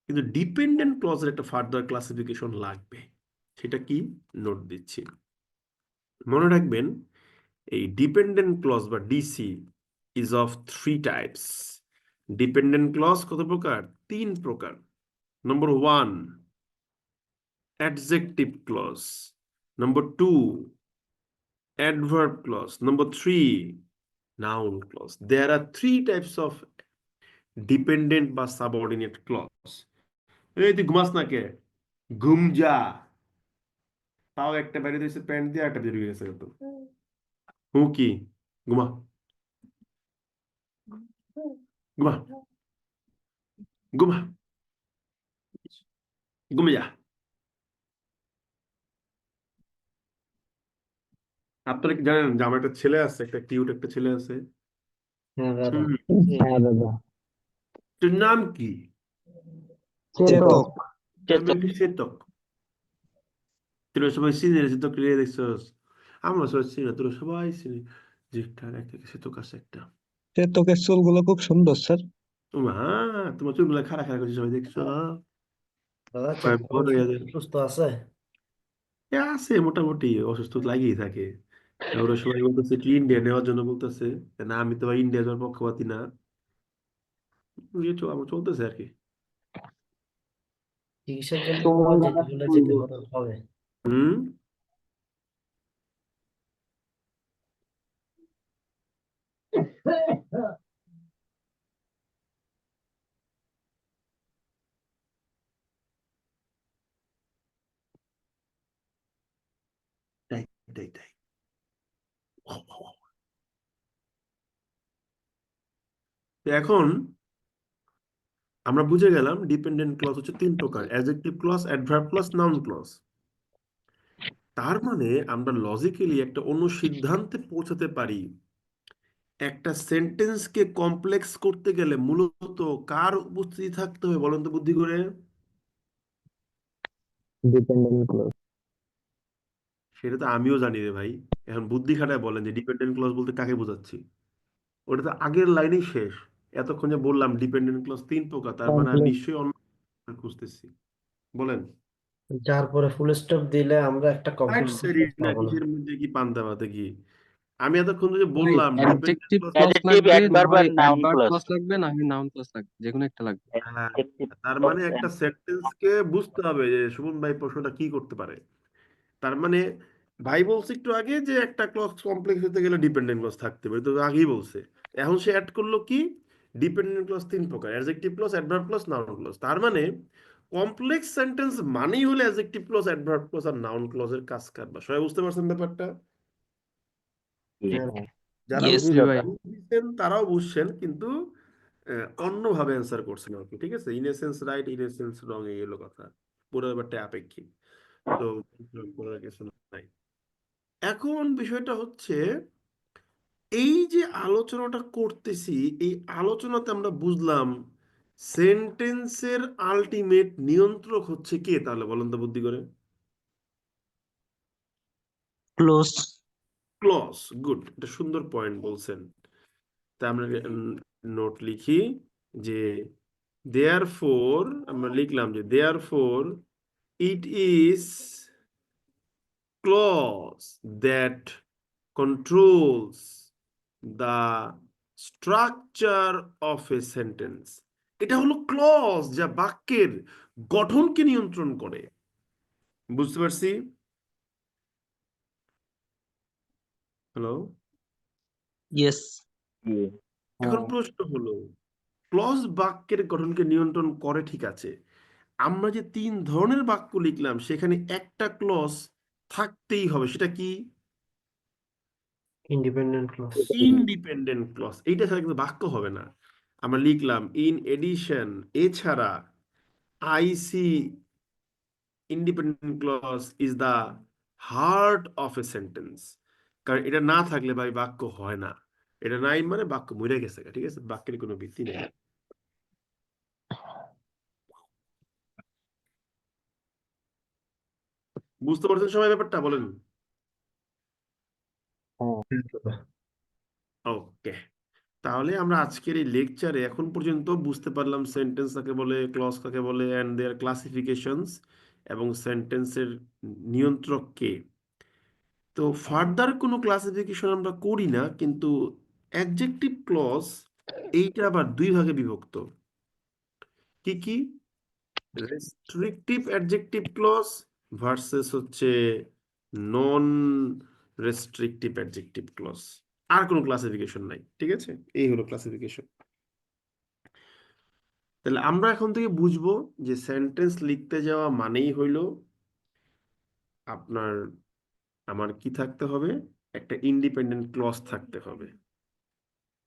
কিন্তু ডিপেন্ডেন্ট ক্লজের একটা ফার্দার ক্লাসিফিকেশন লাগবে। সেটা কি, নোট দিচ্ছি, মনে রাখবেন। এই ডিপেন্ডেন্ট ক্লজ বা DC is of 3 types. Dependent clause কত প্রকার? 3 প্রকার। Number 1 adjective clause, number 2 adverb clause, number 3 noun clause. There are 3 types of dependent বা সাবঅর্ডিনেট ক্লজ। এই তুই ঘুমাস না কে? ঘুম যা। তাও একটা বাইরে দিয়েছে প্যান্ট দিয়ে, একটা বেরিয়ে গেছে একদম। কি? ঘুমা, ঘুমা, ঘুমা, ঘুমে যা। আপনারা কি জানেন যে আমার একটা ছেলে আছে, একটা কিউট একটা ছেলে আছে? হ্যাঁ দাদা। হ্যাঁ দাদা। তোর নাম কি? চেতক। তার নাম কি চেতক? তোরা সবাই চিনি রে, চেতক রে দেখছস? আমরা সবাই চিনি না, তোরা সবাই চিনি। যে একটা চেতক আছে একটা। চেতকের চুলগুলো খুব সুন্দর স্যার। তোমার চুলগুলা খাড়া খাড়া করছে, সবাই দেখছো? দাদা কয় চেতক বড় হয়ে যায়। সুস্থ আছে? আছে মোটামুটি, অসুস্থ লাগেই থাকে। ওরা সবাই বলতেছে কি ইন্ডিয়া নেওয়ার জন্য বলতেছে। না আমি তো ভাই ইন্ডিয়া যাওয়ার পক্ষপাতী না। আমার চলতেছে আর কি। চিকিৎসার জন্য তোমার যেতে দাদা হলে ফুল যেতে বলছে। হবে। হুম। তাই তাই তাই। তো এখন আমরা বুঝে গেলাম ডিপেন্ডেন্ট ক্লজ হচ্ছে তিন প্রকার: adjective clause, adverb clause, noun clause. তার মানে আমরা লজিক্যালি একটা অনুসিদ্ধান্তে পৌঁছাতে পারি, একটা সেন্টেন্সকে কমপ্লেক্স করতে গেলে মূলত কার উপস্থিতি থাকতে হবে বলেন তো বুদ্ধি করে? Dependent clause. সেটা তো আমিও জানি রে ভাই। এখন বুদ্ধি খাটায় বলেন যে ডিপেন্ডেন্ট ক্লজ বলতে কাকে বোঝাচ্ছি। ওটা তো আগের লাইনেই শেষ। এতক্ষণ যে বললাম ডিপেন্ডেন্ট ক্লজ তিন প্রকার, তার মানে আমি কমপ্লেক্স। নিশ্চয়ই অন্য খুঁজতেছি। বলেন। যার পরে ফুল স্টপ দিলে আমরা একটা রাইট কমপ্লিট সাইড সেন্টেন্স না পাবো না। কিসের মধ্যে কি পান্তা ভাতে কি? আমি এতক্ষণ যে ভাই বললাম dependent adjective clause. Clause adjective, লাগবে, না অ্যাডভার্ব আর হয় নাউন অ্যাডভার্ব ক্লজ। ক্লজ লাগবে, না হয় নাউন ক্লজ লাগবে, যে কোনো একটা লাগবে। হ্যাঁ, অ্যাডজেক্টিভ তার ক্লজ মানে একটা এন্ড সেন্টেন্সকে বুঝতে হবে যে সুমন ভাই প্রশ্নটা কি করতে পারে। তার মানে ভাই বলছে একটু আগে যে একটা ক্লজ কমপ্লেক্স হতে গেলে ডিপেন্ডেন্ট ক্লজ থাকতে হবে, তো আগেই বলছে। এখন সে অ্যাড করলো কি, ডিপেন্ডেন্ট ক্লজ তিন প্রকার: adjective clause, adverb clause, noun clause. তার মানে কমপ্লেক্স সেন্টেন্স মানেই হলো অ্যাডজেক্টিভ ক্লজ, অ্যাডভার্ব ক্লজ আর নাউন ক্লজের কাজ কারবার। সবাই বুঝতে পারছেন ব্যাপারটা? হ্যাঁ যারা ইয়েস জি জি দাদা। ভাই। বুঝছেন তারাও বুঝছেন, কিন্তু অন্যভাবে অ্যান্সার করছেন আর কি। ঠিক আছে, ইন রাইট, ইন রং, এই হলো কথা। পুরো ব্যাপারটা আপেক্ষিক। তো করার কিছু নাই। এখন বিষয়টা হচ্ছে, এই যে আলোচনাটা করতেছি, এই আলোচনাতে আমরা বুঝলাম সেন্টেন্সের আলটিমেট নিয়ন্ত্রক হচ্ছে কে, তাহলে বলেন তো বুদ্ধি করে? ক্লোজ। ক্লজ। গুড, এটা সুন্দর পয়েন্ট বলছেন। তা আমরা নোট লিখি যে দেয়ারফোর, আমরা লিখলাম যে therefore it is clause that controls the structure of a sentence. এটা হলো ক্লজ যা বাক্যের গঠনকে নিয়ন্ত্রণ করে। বুঝতে পারছি? হ্যালো। ইয়েস। জি। এখন হ্যাঁ। প্রশ্ন হলো, ক্লজ বাক্যের গঠনকে নিয়ন্ত্রণ করে, ঠিক আছে। আমরা যে তিন ধরনের বাক্য লিখলাম সেখানে একটা ক্লজ থাকতেই হবে, সেটা কি? Independent clause. Independent clause. এইটা ছাড়া কিন্তু বাক্য হবে না। আমরা লিখলাম ইন এডিশন, এছাড়া IC independent clause is the heart of a sentence. কারণ এটা না থাকলে ভাই বাক্য হয় না। এটা নাই মানে বাক্য মরে গেছে, ঠিক আছে, বাক্যের কোনো ভিত্তি নেই। বুঝতে পারছেন সবাই ব্যাপারটা? বলেন। ওকে, তাহলে আমরা আজকের এই লেকচারে এখন পর্যন্ত বুঝতে পারলাম সেন্টেন্স কাকে বলে, ক্লজ কাকে বলে, অ্যান্ড দেয়ার ক্লাসিফিকেশনস, এবং সেন্টেন্সের নিয়ন্ত্রক কে। তো ফার্দার কোনো ক্লাসিফিকেশন আমরা করি না, কিন্তু অ্যাডজেক্টিভ ক্লজ এইটা আবার দুই ভাগে বিভক্ত। কি কি? রেস্ট্রিকটিভ অ্যাডজেক্টিভ ক্লজ ভার্সেস হচ্ছে নন রেস্ট্রিকটিভ অ্যাডজেক্টিভ ক্লজ। আর কোনো ক্লাসিফিকেশন নাই, ঠিক আছে। এই হলো ক্লাসিফিকেশন। তাহলে আমরা এখন থেকে বুঝবো যে সেন্টেন্স লিখতে যাওয়া মানেই হইলো আপনার আমার কি থাকতে হবে, একটা ইন্ডিপেন্ডেন্ট ক্লজ থাকতে হবে।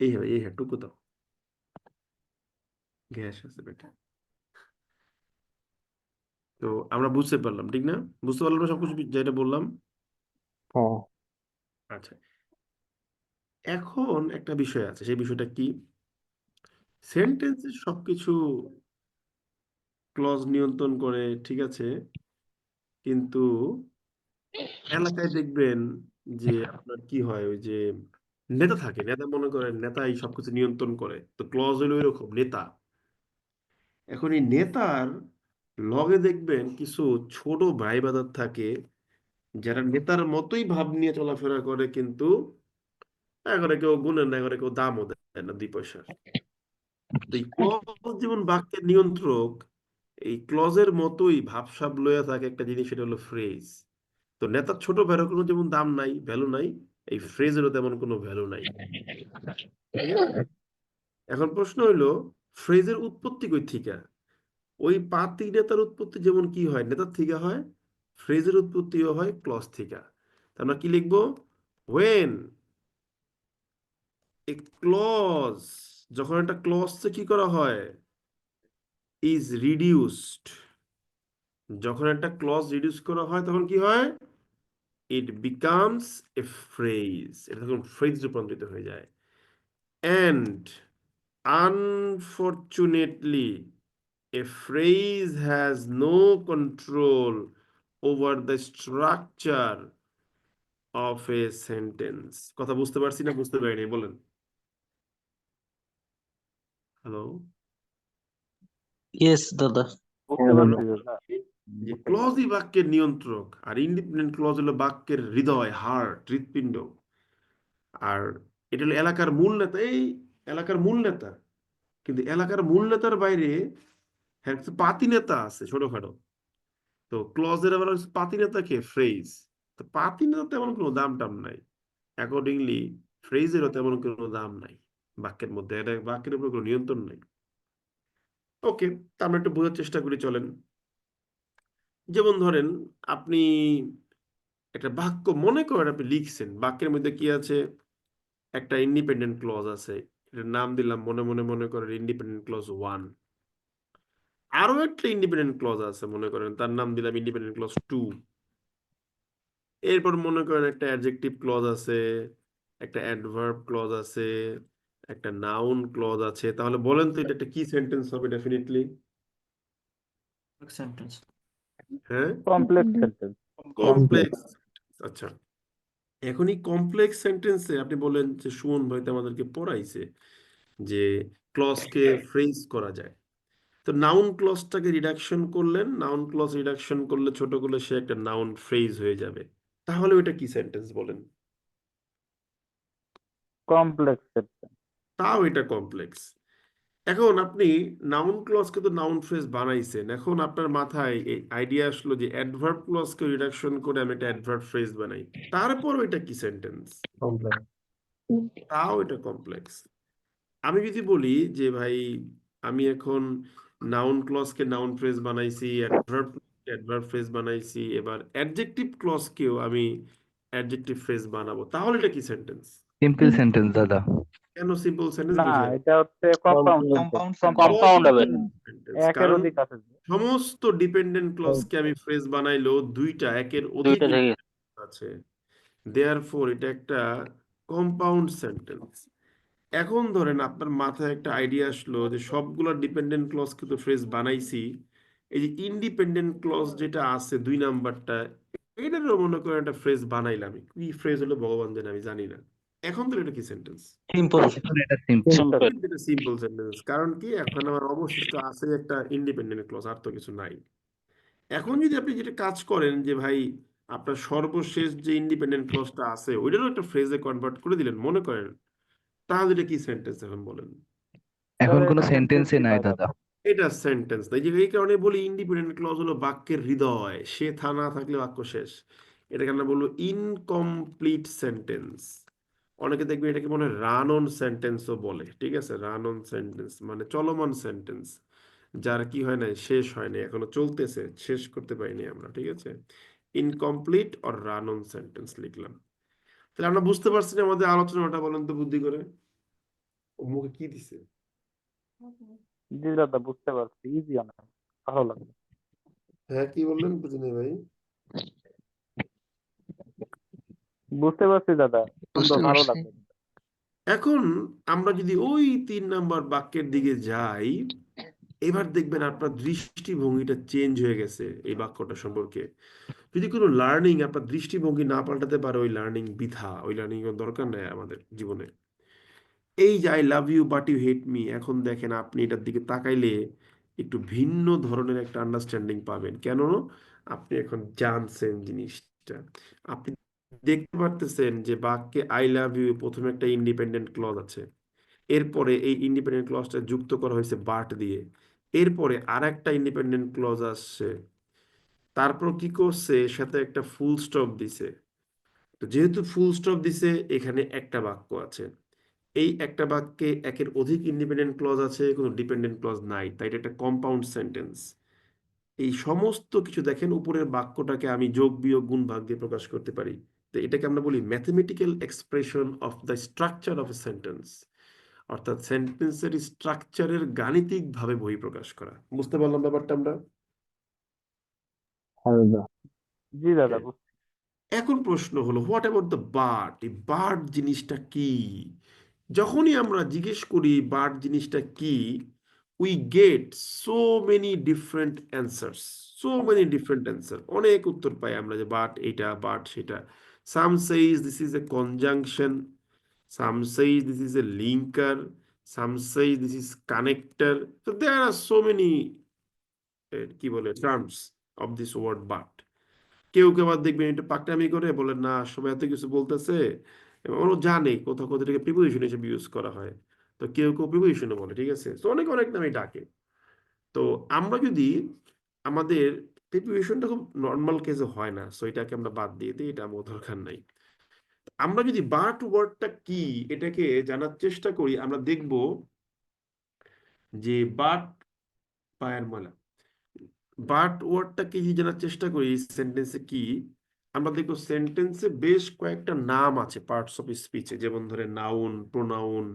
এই টুকু দাও, গ্যাস আছে বেটা। তো আমরা বুঝতে পারলাম, ঠিক না? বুঝতে পারলাম না সবকিছু যেটা বললাম? হ্যাঁ আচ্ছা, এখন একটা বিষয় আছে, সেই বিষয়টা কি, সেন্টেন্সের সবকিছু ক্লজ নিয়ন্ত্রণ করে, ঠিক আছে, কিন্তু এলাকায় দেখবেন যে আপনার কি হয়, ওই যে নেতা থাকে, নেতা মনে করেন নেতা এই সবকিছু নিয়ন্ত্রণ করে, তো ক্লজ হলো এরকম নেতা। এখন এই নেতার লগে দেখবেন কিছু ছোট ভাই ব্রাদার থাকে, যারা নেতার মতোই ভাব নিয়ে চলাফেরা করে, কিন্তু এগারে কেউ গুণের না, এগারে কেউ দামও দেয় না 2 পয়সার। তো এই ক্লজ যেমন বাক্যের নিয়ন্ত্রক, এই ক্লজের মতোই ভাবসাব লইয়া থাকে একটা জিনিস, সেটা হলো ফ্রেজ। তো নেতার ছোট ভাইয়ের কোনো যেমন দাম নাই, ভ্যালু নাই, এই ফ্রেজেরও তেমন কোনো ভ্যালু নাই, ঠিক আছে? এখন প্রশ্ন হইলো, ফ্রেজের উৎপত্তি কই থিকা? ওই পাতি নেতার উৎপত্তি যেমন কি হয়, নেতার থিকা হয়, ফ্রেজের উৎপত্তিও হয় ক্লজ থিকা। তা আমরা কি লিখবো? ওয়েন এ ক্লজ, যখন একটা ক্লজ কি করা হয়, ইজ রিডিউসড, যখন একটা ক্লজ রিডিউস করা হয় তখন কি হয়, ইট বিকামস এ ফ্রেজ, এটা তখন ফ্রেজ রূপান্তরিত হয়ে যায়। And unfortunately, a phrase has no control over the structure of a sentence. কথা বুঝতে পারছি না বুঝতে পারিনি বলেন? হ্যালো? ইয়েস দাদা। বুঝতে দাদা। পারছি দাদা। যে বুঝতে পারছি। ক্লজই বাক্যের নিয়ন্ত্রক, আর ইন্ডিপেন্ডেন্ট ক্লজ হলো বাক্যের হৃদয়, হার্ট, হৃৎপিণ্ড। আর এটা হলো এলাকার মূল নেতা, এই এলাকার মূল নেতা। কিন্তু এলাকার মূল নেতার বাইরে হ্যাঁ কিছু পাতি নেতা আছে ছোটখাটো। তো ক্লজের আবার হচ্ছে পাতি নেতা কে, ফ্রেজ। তো পাতি নেতা তেমন কোনো দাম টাম নাই, অ্যাকর্ডিংলি ফ্রেজেরও তেমন কোনো দাম নাই বাক্যের মধ্যে, এটা বাক্যের উপর কোনো নিয়ন্ত্রণ নাই। ওকে, তা আমরা একটু বোঝার চেষ্টা করি চলেন। যেমন ধরেন আপনি একটা বাক্য মনে করেন আপনি লিখছেন, বাক্যের মধ্যে কি আছে, একটা ইন্ডিপেন্ডেন্ট ক্লজ আছে, এটার নাম দিলাম মনে করেন ইন্ডিপেন্ডেন্ট ক্লজ 1। আরো একটা ইন্ডিপেন্ডেন্ট ক্লজ আছে মনে করেন, তার নাম দিলাম ইন্ডিপেন্ডেন্ট ক্লজ 2। এরপর মনে করেন একটা অ্যাডজেক্টিভ ক্লজ আছে, একটা অ্যাডভার্ব ক্লজ আছে, একটা নাউন ক্লজ আছে। তাহলে বলেন তো এটা একটা কি সেন্টেন্স হবে ডেফিনেটলি? সেন্টেন্স। হ্যাঁ, কমপ্লেক্স সেন্টেন্স। কমপ্লেক্স। আচ্ছা, এখন এই কমপ্লেক্স সেন্টেন্সে আপনি বলেন যে সুমন ভাই তো আমাদেরকে পড়াইছে যে ক্লজকে ফ্রেজ করা যায়। তো নাউন ক্লজটাকে রিডাকশন করলেন, নাউন ক্লজ রিডাকশন করলে ছোট করলে সে একটা নাউন ফ্রেজ হয়ে যাবে। তাহলে ওইটা কি সেন্টেন্স বলেন? Complex sentence. তাও এটা কমপ্লেক্স। এখন আপনি নাউন ক্লজকে তো নাউন ফ্রেজ বানাইছেন, এখন আপনার মাথায় এই আইডিয়া আসলো যে অ্যাডভার্ব ক্লজকে রিডাকশন করে আমি একটা অ্যাডভার্ব ফ্রেজ বানাই, তারপর ওইটা কি সেন্টেন্স? কমপ্লেক্স। তাও এটা কমপ্লেক্স। আমি যদি বলি যে ভাই আমি এখন নাউন ক্লজকে নাউন ফ্রেজ বানাইছি, অ্যাডভার্ব ফ্রেজ বানাইছি, এবার অ্যাডজেক্টিভ ক্লজকেও আমি অ্যাডজেক্টিভ ফ্রেজ বানাবো, তাহলে এটা কি সেন্টেন্স? সিম্পল সেন্টেন্স দাদা। কেন সিম্পল সেন্টেন্স না, বুঝাই? এটা হচ্ছে compound sentence. Compound sentence. Compound হবে, সেন্টেন্স একের কারণ অধিক আছে। সমস্ত ডিপেন্ডেন্ট ক্লজকে আমি ফ্রেজ বানাইলো দুইটা একের অধিক দুইটা থেকে আছে, দেয়ারফর এটা একটা কম্পাউন্ড সেন্টেন্স। এখন ধরেন আপনার মাথায় একটা আইডিয়া আসলো যে সবগুলো ডিপেন্ডেন্ট ক্লজ কিন্তু ফ্রেজ বানাইছি, এই যে ইন্ডিপেন্ডেন্ট ক্লজ যেটা আছে 2 নাম্বারটা, এটারও মনে করেন একটা ফ্রেজ বানাইলাম, কি ফ্রেজ হলো ভগবান জানে, আমি জানি না। এখন তো এটা কি সেন্টেন্স? সিম্পল। এখন এটা সিম্পল। সিম্পল। এটা সিম্পল সেন্টেন্স, কারণ কি এখন আমার অবশিষ্ট আছে একটা ইন্ডিপেন্ডেন্ট ক্লজ, আর তো কিছু নাই। এখন যদি আপনি যেটা কাজ করেন যে ভাই আপনার সর্বশেষ যে ইন্ডিপেন্ডেন্ট ক্লজটা আছে ওইটারও একটা ফ্রেজে কনভার্ট করে দিলেন মনে করেন, তাহলে এটা কি সেন্টেন্স এখন বলেন? এখন তাহলে কোনো এটা সেন্টেন্সই সেন্টেন্সই নাই নয় দাদা। দাদা। এটা সেন্টেন্স না, এই যে এই কারণে বলি ইন্ডিপেন্ডেন্ট ক্লজ হলো বাক্যের হৃদয়, সে থা না থাকলে বাক্য শেষ। এটাকে আমরা বলবো ইনকমপ্লিট সেন্টেন্স। অনেকে দেখবে এটাকে মনে হয় রান অন সেন্টেন্সও বলে, ঠিক আছে, রান অন সেন্টেন্স মানে চলমান সেন্টেন্স। যার কি হয় নাই, শেষ হয় নাই, এখনো চলতেছে, শেষ করতে পারিনি আমরা, ঠিক আছে। Incomplete or run on sentence লিখলাম। তাহলে আমরা বুঝতে পারছি না আমাদের আলোচনাটা, বলেন তো বুদ্ধি করে। ও মুখে কি দিছে? জি দাদা, বুঝতে পারছি, ইজি অনেক, ভালো লাগবে। হ্যাঁ, কি বললেন বুঝিনি ভাই। বুঝতে পারছি দাদা, সুন্দর, বুঝতে ভালো পারছি। লাগবে। এখন আমরা যদি ওই 3 নম্বর বাক্যের দিকে যাই, এবার দেখবেন আপনার দৃষ্টিভঙ্গিটা চেঞ্জ হয়ে গেছে এই বাক্যটা সম্পর্কে। যদি কোনো লার্নিং আপনার দৃষ্টিভঙ্গি না পাল্টাতে পারে, ওই লার্নিং বৃথা, ওই লার্নিং এর দরকার নেই আমাদের জীবনে। এই যে I love you but you hate me, এখন দেখেন আপনি এটার দিকে তাকাইলে একটু ভিন্ন ধরনের একটা আন্ডারস্ট্যান্ডিং পাবেন। কেন? আপনি এখন জানছেন জিনিসটা। আপনি দেখতে পারতেছেন যে বাক্যে আই লাভ ইউ প্রথমে একটা ইন্ডিপেন্ডেন্ট ক্লজ আছে, এরপরে এই ইন্ডিপেন্ডেন্ট ক্লজটা যুক্ত করা হয়েছে বাট দিয়ে, এরপরে আর একটা ইন্ডিপেন্ডেন্ট ক্লজ আসছে, তারপর কি করছে, সাথে একটা ফুল স্টপ দিছে। তো যেহেতু ফুল স্টপ দিছে, এখানে একটা বাক্য আছে। এই একটা বাক্যে একের অধিক ইন্ডিপেন্ডেন্ট ক্লজ আছে, কোনো ডিপেন্ডেন্ট ক্লজ নাই, তাই এটা একটা কম্পাউন্ড সেন্টেন্স। এই সমস্ত কিছু দেখেন, উপরের বাক্যটাকে আমি যোগ বিয়োগ গুণ ভাগ দিয়ে প্রকাশ করতে পারি। তো এটাকে আমরা বলি mathematical expression of the structure of a sentence, অর্থাৎ সেন্টেন্সের স্ট্রাকচারের গাণিতিক ভাবে বহিঃপ্রকাশ করা। বুঝতে পারলাম ব্যাপারটা আমরা? হ্যাঁ দাদা। জি দাদা, হ্যাঁ। এখন প্রশ্ন হলো, হোয়াট অ্যাবাউট দ্য বার্ড? এই বার্ড জিনিসটা কি? যখনই আমরা জিজ্ঞেস করি বার্ড জিনিসটা কি, we get so many different answers, so many different answer, অনেক উত্তর পাই আমরা যে বার্ড এইটা, বার্ড সেটা। Some says this is a conjunction, some says this is a linker, some says this is connector. তো দেয়ার আর সো মেনি, কি বলে, terms of this word bird. কেউ কেউ আবার দেখবেন একটু পাকনামি করে বলে, না সবাই এত কিছু বলতেছে, এবং ওরা জানে কোথাও কোথাও এটাকে প্রিপোজিশন হিসেবে ইউজ করা হয়। তো কেউ কেউ প্রিপোজিশনও বলে, ঠিক আছে, তো অনেক অনেক নামে ডাকে। তো আমরা যদি আমাদের প্রিপোজিশনটা খুব নর্মাল কেসে হয় না, সো এটাকে আমরা বাদ দিয়ে দিই, এটা আমার দরকার নাই। আমরা যদি বাট ওয়ার্ডটা কি এটাকে জানার চেষ্টা করি, আমরা দেখব যে বাট, পায়ের ময়লা, বাট ওয়ার্ডটাকে যদি জানার চেষ্টা করি সেন্টেন্সে কি, আমরা দেখবো সেন্টেন্সে বেশ কয়েকটা নাম আছে পার্টস অফ স্পিচে, যেমন ধরে নাউন, প্রোনাউন,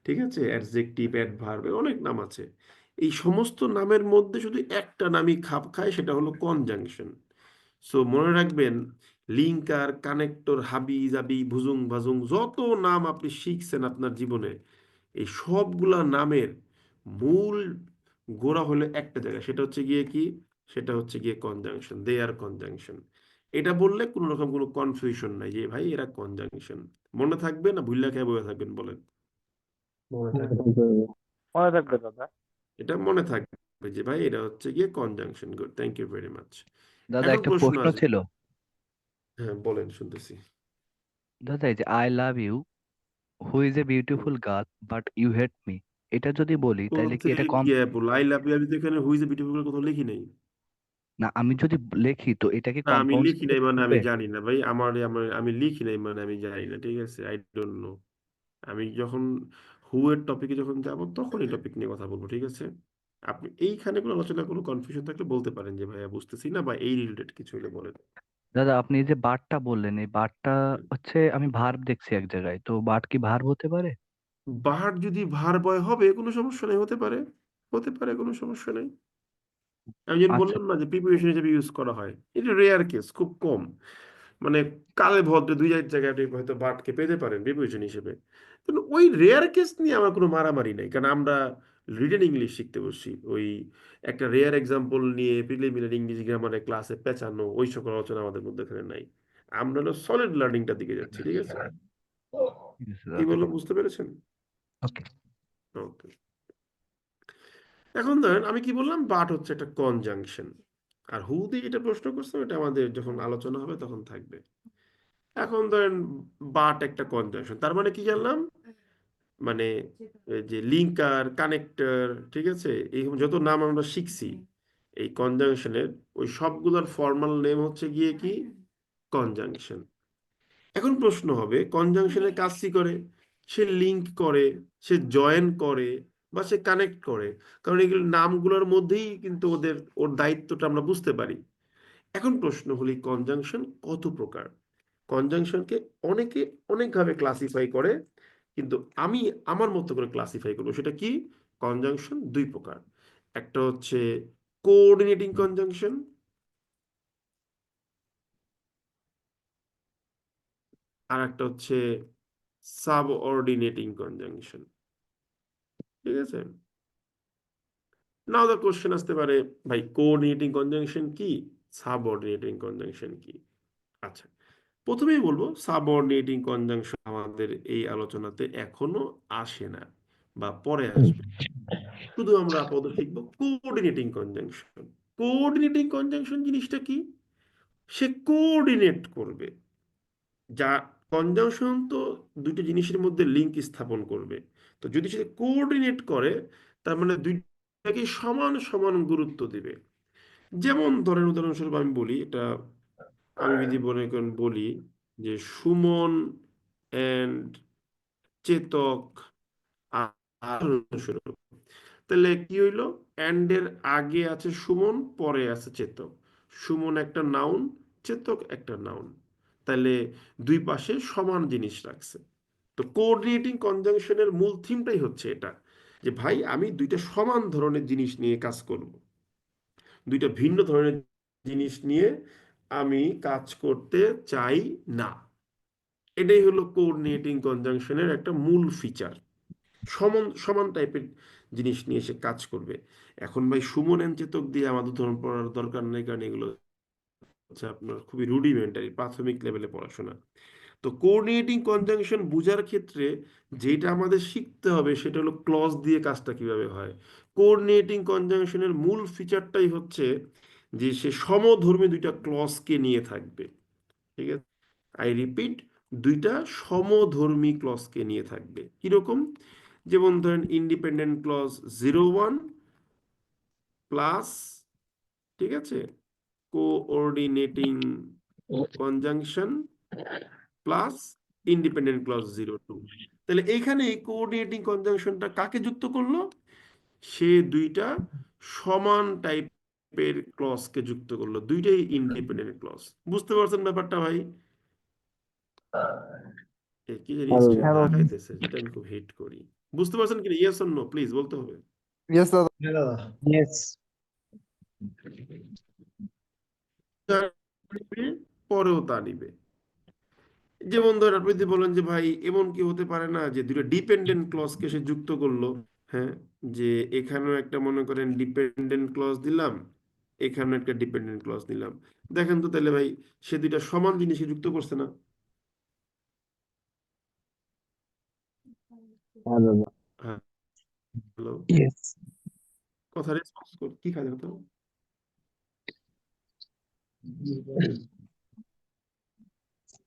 ঠিক আছে, অ্যাডজেক্টিভ, অ্যাডভার্ব, অনেক নাম আছে। এই সমস্ত নামের মধ্যে শুধু একটা নামই খাপ খায়, সেটা হলো কনজাংশন। সো মনে রাখবেন, লিঙ্কার, কানেক্টর, হাবি জাবি, ভুজুং ভাজুং, যত নাম আপনি শিখছেন আপনার জীবনে, এই সবগুলা নামের মূল গোড়া হলো একটা জায়গায়, সেটা হচ্ছে গিয়ে কি, সেটা হচ্ছে গিয়ে কনজাংশন। দে আর কনজাংশন। এটা বললে কোনো রকম কোনো কনফিউশন নাই যে ভাই এরা কনজাংশন। মনে থাকবে না ভুল্লা খেয়ে বয়ে থাকবেন বলেন? মনে মনে থাকবে। থাকবে দাদা। এটা মনে থাকবে যে ভাই এটা হচ্ছে গিয়ে conjunction. Good, thank you very much. দাদা এখন একটা প্রশ্ন প্রশ্ন আসবে। ছিল। হ্যাঁ বলেন, শুনতেছি। দাদা এই যে I love you, who is a beautiful girl but you hate me, এটা যদি বলি তাহলে কি এটা কোথেকে কম? গিয়ে বল, আই লাভ ইউ, আমি তো এখানে হুইজ এ বিউটিফুল কথা লিখি নাই। না আমি যদি লিখি তো এটা কি না আমি কম্পাউন্ড লিখি নাই সেন্টেন্স মানে আমি হবে? জানি না ভাই, আমি লিখি নাই মানে আমি জানি না, ঠিক আছে, আই ডোন্ট নো। আমি যখন হু এর টপিকে যখন যাব তখন এই টপিক নিয়ে কথা বলবো, ঠিক আছে। আপনি এইখানে কোনো আলোচনা, কোনো কনফিউশন থাকলে বলতে পারেন যে ভাইয়া বুঝতেছি না, বা এই রিলেটেড কিছু হলে বলেন। দাদা আপনি এই যে বারটা বললেন, এই বারটা হচ্ছে আমি ভার্ব দেখছি এক জায়গায়, তো বার্ড কি ভার্ব হতে পারে? বাট যদি ভার বয় হবে কোনো সমস্যা নেই, হতে পারে, হতে পারে, কোনো সমস্যা নেই। আমি যেন আচ্ছা। বললাম না যে প্রিপারেশন হিসেবে ইউজ করা হয়, এটা রেয়ার কেস, খুব কম। মানে কালে ভদ্রে দুই জায়গায় আপনি হয়তো বাটকে পেতে পারেন প্রিপারেশন হিসেবে, কিন্তু ওই রেয়ার কেস নিয়ে আমার কোনো মারামারি নাই, কারণ আমরা রিটেন ইংলিশ শিখতে বসছি। ওই একটা রেয়ার এক্সাম্পল নিয়ে প্রিলিমিনারি ইংলিশ গ্রামারের ক্লাসে পেঁচানো ওই সকল আলোচনা আমাদের মধ্যে এখানে নাই। আমরা হলো সলিড লার্নিংটার দিকে যাচ্ছি, ঠিক আছে। ঠিক আছে কি দাদা। বললাম বুঝতে পেরেছেন? ওকে। ওকে। এখন ধরেন আমি কি বললাম, বাট হচ্ছে একটা কনজাংশন, আর হু দিয়ে যেটা প্রশ্ন করছে ওটা আমাদের যখন আলোচনা হবে তখন থাকবে। এখন ধরেন বাট একটা কনজাংশন, তার মানে কি জানলাম, মানে এই যে লিঙ্কার, কানেক্টর, ঠিক আছে, এই যত নাম আমরা শিখছি এই কনজাংশনের, ওই সবগুলোর ফর্মাল নেম হচ্ছে গিয়ে কি, কনজাংশন। এখন প্রশ্ন হবে, কনজাংশনের কাজ কি করে? সে লিংক করে, সে জয়েন করে, বা সে কানেক্ট করে, কারণ এগুলো নামগুলোর মধ্যেই কিন্তু ওর দায়িত্বটা আমরা বুঝতে পারি। এখন প্রশ্ন হলো কনজাংশন কত প্রকার? কনজাংশনকে অনেকে অনেকভাবে ক্লাসিফাই করে, কিন্তু আমি আমার মতো করে ক্লাসিফাই করবো। সেটা কি? কনজাংশন দুই প্রকার। একটা হচ্ছে কোঅর্ডিনেটিং কনজাংশন, আর একটা হচ্ছে সাবঅর্ডিনেটিং কনজাংশন। ঠিক আছে? নাও দ্য কোশ্চেন আসতে পারে, ভাই কোঅর্ডিনেটিং কনজাংশন কি, সাবঅর্ডিনেটিং কনজাংশন কি? আচ্ছা, প্রথমেই বলবো সাবঅর্ডিনেটিং কনজাংশন আমাদের এই আলোচনাতে এখনো আসে না বা পরে আসবে। শুধু আমরা আপাতত শিখবো কোঅর্ডিনেটিং কনজাংশন। কোঅর্ডিনেটিং কনজাংশন জিনিসটা কি? সে কোঅর্ডিনেট করবে। যা কনজাংশন তো দুটো জিনিসের মধ্যে লিঙ্ক স্থাপন করবে। তো যদি সে কোঅর্ডিনেট করে, তার মানে দুইটাকে সমান সমান গুরুত্ব দিবে। যেমন ধরেন উদাহরণস্বরূপ আমি বলি, এটা আমি যদি মনে করেন বলি যে সুমন অ্যান্ড চেতক, উদাহরণস্বরূপ, তাহলে কি হইলো? অ্যান্ড এর আগে আছে সুমন, পরে আছে চেতক। সুমন একটা নাউন, চেতক একটা নাউন। তাহলে দুই পাশে সমান জিনিস রাখছে। তো কোঅর্ডিনেটিং কনজাংশনের মূল থিমটাই হচ্ছে এটা, যে ভাই আমি দুইটা সমান ধরনের জিনিস নিয়ে কাজ করব, দুইটা ভিন্ন ধরনের জিনিস নিয়ে আমি কাজ করতে চাই না। এটাই হলো কোঅর্ডিনেটিং কনজাংশনের একটা মূল ফিচার। সমান সমান টাইপের জিনিস নিয়ে সে কাজ করবে। এখন ভাই সুমন এন চেতক দিয়ে আমাদের উদাহরণ পড়ার দরকার নেই, কারণ এগুলো হচ্ছে আপনার খুবই রুডিমেন্টারি, প্রাথমিক লেভেলে পড়াশোনা। তো কোঅর্ডিনেটিং কনজাংশন বোঝার ক্ষেত্রে যেটা আমাদের শিখতে হবে সেটা হলো ক্লজ দিয়ে কাজটা কিভাবে হয়। কোঅর্ডিনেটিং কনজাংশনের মূল ফিচারটাই হচ্ছে যে সে সমধর্মী দুইটা ক্লজকে নিয়ে থাকবে। ঠিক আছে, আই রিপিট, দুইটা সমধর্মী ক্লজকে নিয়ে থাকবে। কিরকম? যেমন ধরেন ইন্ডিপেন্ডেন্ট ক্লজ 01 প্লাস, ঠিক আছে, coordinating conjunction plus independent clause 02। তাহলে এইখানে কোঅর্ডিনেটিং কনজাংশনটা কাকে যুক্ত করলো? সে দুইটা সমান টাইপের ক্লজকে যুক্ত করলো, দুইটাই ইন্ডিপেন্ডেন্ট ক্লজ। বুঝতে পারছেন ব্যাপারটা ভাই? কি জানি হ্যাঁ স্ক্রিন দাদা। লাগাইতেছে, যেটা আমি খুব হেট করি। বুঝতে পারছেন কিনা? ইয়েস অর নো প্লিজ বলতে হবে। ইয়েস দাদা। হ্যাঁ দাদা। Yes. পরেও তা নিবে। যেমন ধরেন আপনি যদি বলেন যে ভাই এমন কি হতে পারে না যে দুটো ডিপেন্ডেন্ট ক্লজকে সে যুক্ত করলো, হ্যাঁ, যে এখানেও একটা মনে করেন ডিপেন্ডেন্ট ক্লজ দিলাম, এখানেও একটা ডিপেন্ডেন্ট ক্লজ দিলাম, দেখেন তো তাহলে ভাই সে দুইটা সমান জিনিসকে যুক্ত করছে না? হ্যাঁ দাদা। হ্যাঁ, হ্যালো, Yes. কথা রেসপন্স কর, কি খাই কথা?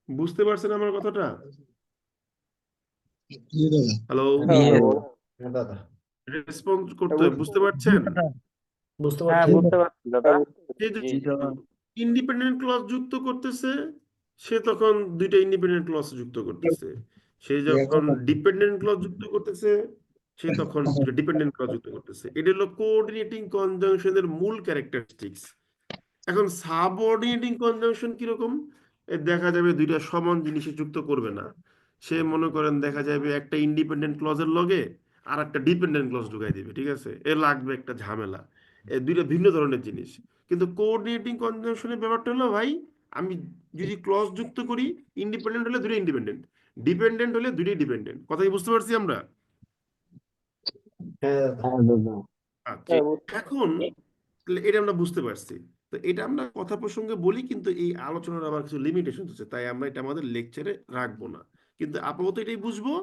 বুঝতে পারছেন আমার কথাটা? Hello, Yes. হ্যাঁ দাদা। রেসপন্স করতে হবে, বুঝতে পারছেন? বুঝতে হ্যাঁ, পারছি। বুঝতে পারছি দাদা। সে জি যদি জি। ইন্ডিপেন্ডেন্ট ক্লজ যুক্ত করতেছে, সে তখন দুইটা ইন্ডিপেন্ডেন্ট ক্লজ যুক্ত করতেছে। সে যখন ডিপেন্ডেন্ট ক্লজ যুক্ত করতেছে, সে তখন দুটো ডিপেন্ডেন্ট ক্লজ যুক্ত করতেছে। এটা হলো কোঅর্ডিনেটিং কনজাংশনের মূল ক্যারেক্টারিস্টিক্স। এখন সাবঅর্ডিনেটিং কনজাংশন কিরকম? দেখা যাবে দুইটা সমান জিনিসে যুক্ত করবে না। সে মনে করেন দেখা যাবে একটা ইন্ডিপেন্ডেন্ট ক্লজের লগে আর একটা ডিপেন্ডেন্ট ক্লজ ঢুকাই দিবে, ঠিক আছে, এর লাগবে একটা ঝামেলা। এ দুইটা ভিন্ন ধরনের জিনিস। কিন্তু কোঅর্ডিনেটিং কনজাংশনের ব্যাপারটা হলো ভাই, আমি যদি ক্লজ যুক্ত করি, ইন্ডিপেন্ডেন্ট হলে দুটোই ইন্ডিপেন্ডেন্ট, ডিপেন্ডেন্ট হলে দুটোই ডিপেন্ডেন্ট। কথা কি বুঝতে পারছি আমরা? হ্যাঁ দাদা। আচ্ছা, এখন তাহলে এটা আমরা বুঝতে পারছি। তো এটা আমরা কথা প্রসঙ্গে বলি, কিন্তু এই আলোচনার আবার কিছু লিমিটেশন আছে, তাই আমরা এটা আমাদের লেকচারে রাখবো না। কিন্তু আপাতত এটাই বুঝবো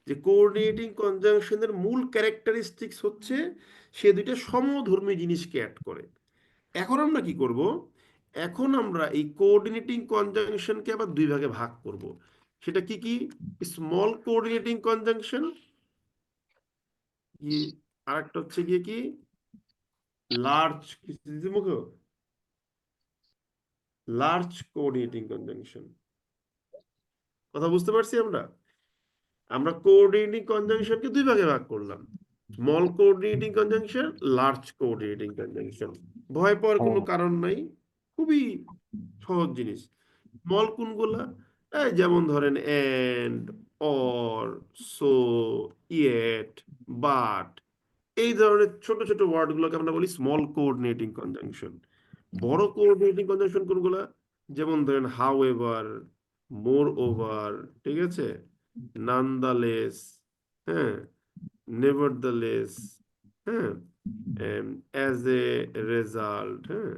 যে কোঅর্ডিনেটিং কনজাংশনের মূল ক্যারেক্টারিস্টিক্স হচ্ছে সে দুইটা সমধর্মী জিনিসকে অ্যাড করে। এখন আমরা কি করব? এখন আমরা এই কোঅর্ডিনেটিং কনজাংশনকে আবার দুই ভাগে ভাগ করব। সেটা কি কি? স্মল কোঅর্ডিনেটিং কনজাংশন, আর একটা হচ্ছে গিয়ে কি লার্জ, লার্জ কোঅর্ডিনেটিং কনজাংশন। কথা বুঝতে পারছি আমরা? আমরা কোঅর্ডিনেটিং কনজাংশনকে দুই ভাগে ভাগ করলাম। Small coordinating conjunction, large coordinating conjunction. ভয় পাওয়ার কোনো কারণ নাই, খুবই সহজ জিনিস। স্মল কোনগুলা? যেমন ধরেন and, or, so, yet, but, এই ধরনের ছোট ছোট ওয়ার্ড গুলোকে আমরা বলি স্মল কোঅর্ডিনেটিং কনজাংশন। বড় কোঅর্ডিনেটিং কনজাংশন কোনগুলা? যেমন ধরেন হাউ এভার, মোর ওভার, ঠিক আছে, নানদালেস, হ্যাঁ, নেভারদালেস, হ্যাঁ, অ্যাজ এ রেজাল্ট, হ্যাঁ,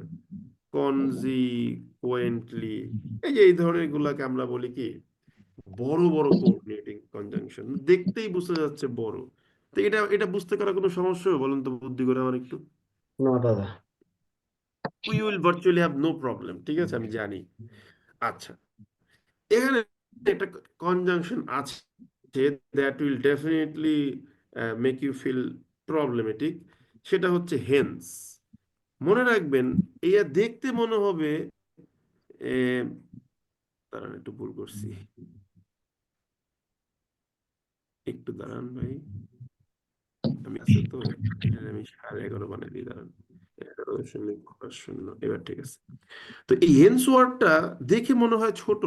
কনজিকুয়েন্টলি। এই যে এই ধরনের গুলাকে আমরা বলি কি বড় বড় কোঅর্ডিনেটিং কনজাংশন। দেখতেই বোঝা যাচ্ছে বড়। তো এটা এটা বুঝতে করার কোনো সমস্যা হবে বলুন তো বুদ্ধি করে আমার একটু? No, দাদা। We will virtually have no problem, ঠিক আছে, আমি জানি। আচ্ছা, এখানে একটা কনজাংশন আছে that will definitely make you feel problematic, সেটা হচ্ছে হেন্স। মনে রাখবেন, এটা দেখতে মনে হবে দাঁড়ান, একটু ভুল করছি, একটু দাঁড়ান ভাই, আমি আছে তো, এটা আমি 11:30 বানিয়ে দিই, দাঁড়ান, 11.0, এবার ঠিক আছে। তো এই হেন্স ওয়ার্ডটা দেখে মনে হয় ছোট,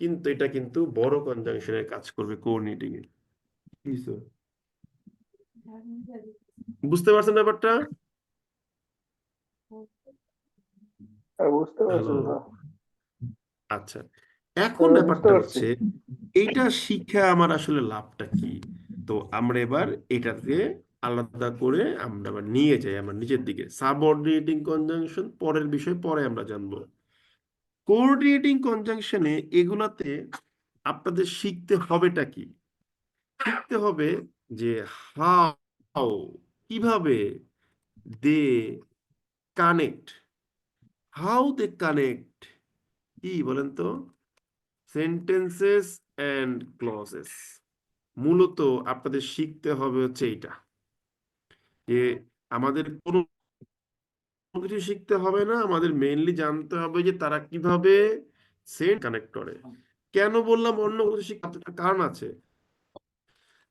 কিন্তু এটা কিন্তু বড় কনজাংশনের কাজ করবে কোঅর্ডিনেটিং এ। বুঝতে পারছেন ব্যাপারটা? বুঝতে পারছি হ্যালো, দাদা। আচ্ছা, এখন বুঝতে ব্যাপারটা পারছি। হচ্ছে এইটা শিখে আমার আসলে লাভটা কি? তো আমরা এবার এটাকে আলাদা করে আমরা আবার নিয়ে যাই আমার নিচের দিকে। সাবঅর্ডিনেটিং কনজাংশন পরের বিষয়, পরে আমরা জানবো। কোঅর্ডিনেটিং কনজাংশনে এগুলাতে আপনাদের শিখতে হবেটা কি? শিখতে হবে যে হাউ, কিভাবে, দে কানেক্ট, হাউ দে কানেক্ট, কি বলেন তো? Sentences and clauses. মূলত আপনাদের শিখতে হবে হচ্ছে এইটা, যে আমাদের কোনো কিছু শিখতে হবে না, আমাদের মেইনলি জানতে হবে যে তারা কিভাবে সেন্ট কানেক্ট করে। কেন বললাম অন্য কিছু শিখতে? একটা কারণ আছে।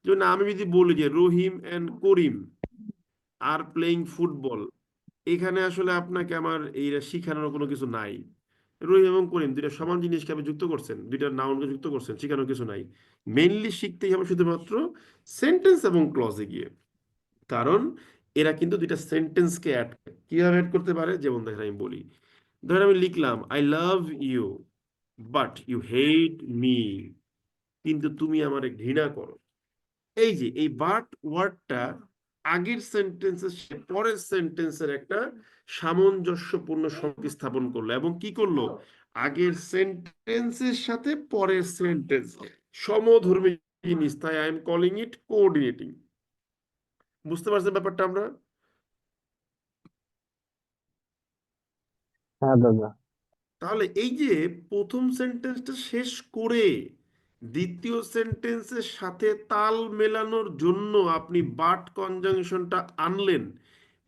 যেমন আমি যদি বলি যে Rahim and Karim are playing football, এখানে আসলে আপনাকে আমার এইটা শিখানোর কোনো কিছু নাই। রহিম এবং করিম দুইটা সমান জিনিসকে আপনি যুক্ত করছেন, দুইটা নাউনকে যুক্ত করছেন, শিখানোর কিছু নাই। মেইনলি শিখতেই হবে শুধুমাত্র সেন্টেন্স এবং ক্লজে গিয়ে। কারণ এরা কিন্তু দুইটা সেন্টেন্সকে অ্যাড, কিভাবে অ্যাড করতে পারে, যেমন দেখেন আমি বলি, ধরেন আমি লিখলাম I love you but you hate me, কিন্তু তুমি আমারে ঘৃণা করো। এই যে এই বাট ওয়ার্ডটা আগের সেন্টেন্সের সাথে পরের সেন্টেন্সের একটা সামঞ্জস্যপূর্ণ সংযোগ স্থাপন করলো, এবং কি করলো, আগের সেন্টেন্সের সাথে পরের সেন্টেন্স সমধর্মী জিনিস, তাই I am calling it coordinating. বুঝতে পারছেন ব্যাপারটা আমরা? হ্যাঁ দাদা। তাহলে এই যে প্রথম সেন্টেন্সটা শেষ করে দ্বিতীয় সেন্টেন্সের সাথে তাল মেলানোর জন্য আপনি বাট কনজাংশনটা আনলেন।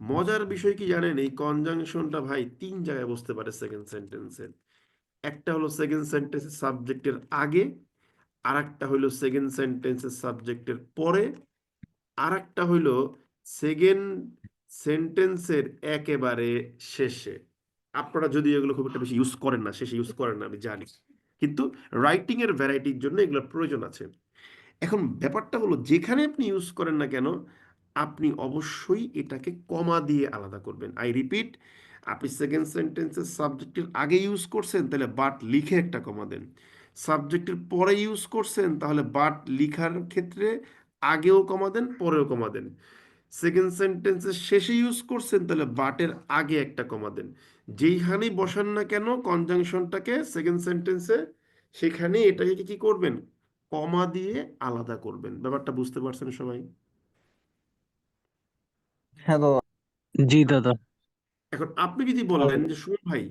মজার বিষয় কি জানেন, এই কনজাংশনটা ভাই 3 জায়গায় বসতে পারে সেকেন্ড সেন্টেন্সে। একটা হলো সেকেন্ড সেন্টেন্সের সাবজেক্টের আগে, আর একটা হলো সেকেন্ড সেন্টেন্সের সাবজেক্টের পরে, আর একটা হইলো সেকেন্ড সেন্টেন্সের একেবারে শেষে। আপনারা যদি এগুলো খুব একটা বেশি ইউজ করেন না, শেষে ইউজ করেন না, আমি জানি, কিন্তু রাইটিং এর ভ্যারাইটির জন্য এগুলোর প্রয়োজন আছে। এখন ব্যাপারটা হলো, যেখানে আপনি ইউজ করেন না কেন, আপনি অবশ্যই এটাকে কমা দিয়ে আলাদা করবেন। আই রিপিট, আপনি সেকেন্ড সেন্টেন্সের সাবজেক্টের আগে ইউজ করছেন, তাহলে বাট লিখে একটা কমা দেন। সাবজেক্টের পরে ইউজ করছেন, তাহলে বাট লিখার ক্ষেত্রে আগেও কমা দেন, পরেও কমা দেন। সেকেন্ড সেন্টেন্সের শেষে ইউজ করছেন, তাহলে বাটের আগে একটা কমা দেন। যেইখানেই বসান না কেন কনজাংশনটাকে সেকেন্ড সেন্টেন্সে, সেখানে এটাকে কি করবেন, কমা দিয়ে আলাদা করবেন। ব্যাপারটা বুঝতে পারছেন সবাই? হ্যাঁ দাদা। জি দাদা। এখন আপনি যদি বলেন যে সুমন ভাই,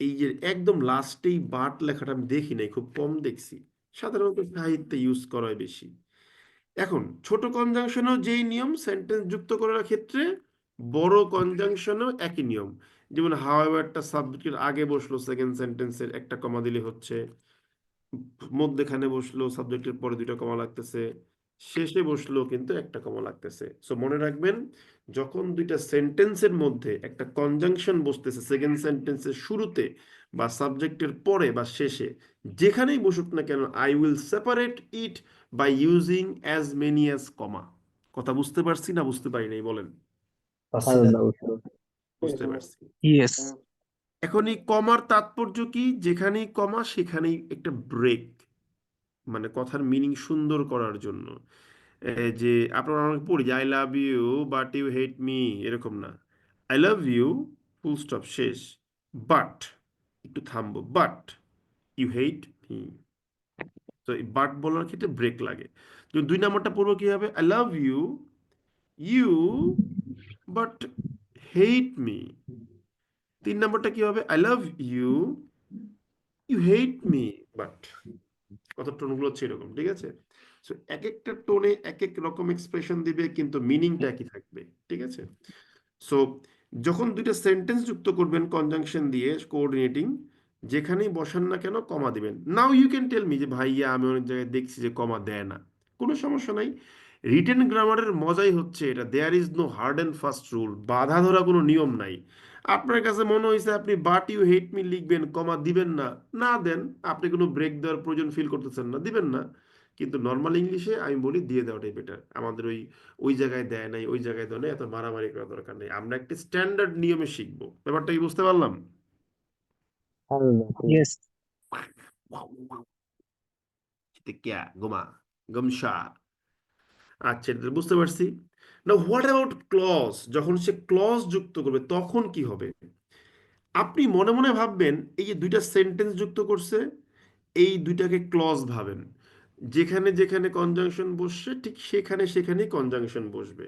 এই যে একদম লাস্টেই বাট লেখাটা আমি দেখি নাই, খুব কম দেখছি, সাধারণত সাহিত্যে ইউজ করা হয় বেশি। এখন ছোট কনজাংশনেও যেই নিয়ম সেন্টেন্স যুক্ত করার ক্ষেত্রে, বড় কনজাংশনেও একই নিয়ম। যেমন হাওয়েভারটা সাবজেক্টের আগে বসলো, সেকেন্ড সেন্টেন্সের একটা কমা দিলে হচ্ছে, মধ্যেখানে বসলো, সাবজেক্টের পরে 2টা কমা লাগতেছে, শেষে বসলেও কিন্তু একটা কমা লাগতেছে। সো মনে রাখবেন, যখন দুইটা সেন্টেন্সের মধ্যে একটা কনজাংশন বসতেছে সেকেন্ড সেন্টেন্সের শুরুতে বা সাবজেক্টের পরে বা শেষে, যেখানেই বসুক না কেন, I will separate it by using as many as comma. কথা বুঝতে পারছি না বুঝতে পারি নাই বলেন? পাচ্ছি দাদা। বুঝতে পারছি। Yes. এখন এই কমার তাৎপর্য কি? যেখানেই কমা সেখানেই একটা ব্রেক, মানে কথার মিনিং সুন্দর করার জন্য। যে আপনারা অনেক পড়ি যে I love you but you hate me, এরকম না। I love you full stop শেষ, বাট একটু থামবো, বাট ইউ হেট মি। তো এই বাট বলার ক্ষেত্রে ব্রেক লাগে। তো 2 নম্বরটা পড়বো কি হবে? I love you you but hate me. 3 নম্বরটা কি হবে? I love you you hate me but. কত টোনগুলো হচ্ছে এরকম, ঠিক আছে? সো এক একটা টোনে এক এক রকম এক্সপ্রেশন দিবে, কিন্তু মিনিংটা একই থাকবে, ঠিক আছে? সো যখন দুইটা সেন্টেন্স যুক্ত করবেন কনজাংশন দিয়ে কোঅর্ডিনেটিং, যেখানেই বসান না কেন কমা দিবেন। Now you can tell me যে ভাইয়া আমি অনেক জায়গায় দেখছি যে কমা দেয় না, কোনো সমস্যা নাই। রিটেন গ্রামারের মজাই হচ্ছে এটা, there is no hard and fast rule, বাঁধা ধরা কোনো নিয়ম নাই। আপনার কাছে মনে হয়েছে আপনি বাট ইউ হেট মি লিখবেন, কমা দিবেন না, না দেন। আপনি কোনো ব্রেক দেওয়ার প্রয়োজন ফিল করতেছেন না, দিবেন না। কিন্তু নর্মাল ইংলিশে আমি বলি দিয়ে দেওয়াটাই বেটার। আমাদের ওই ওই জায়গায় দেয় নাই, ওই জায়গায় দেয় নাই, এত মারামারি করার দরকার নেই। আমরা একটা স্ট্যান্ডার্ড নিয়মে শিখবো। ব্যাপারটা কি বুঝতে পারলাম? Yes. ক্যা গোমা গমশা। আচ্ছা, এটা তো বুঝতে পারছি। না, হোয়াট অ্যাবাউট ক্লজ? যখন সে ক্লজ যুক্ত করবে তখন কি হবে? আপনি মনে মনে ভাববেন এই যে দুইটা সেন্টেন্স যুক্ত করছে, এই দুইটাকে ক্লজ ভাবেন। যেখানে যেখানে কনজাংশন বসছে ঠিক সেখানে সেখানেই কনজাংশন বসবে।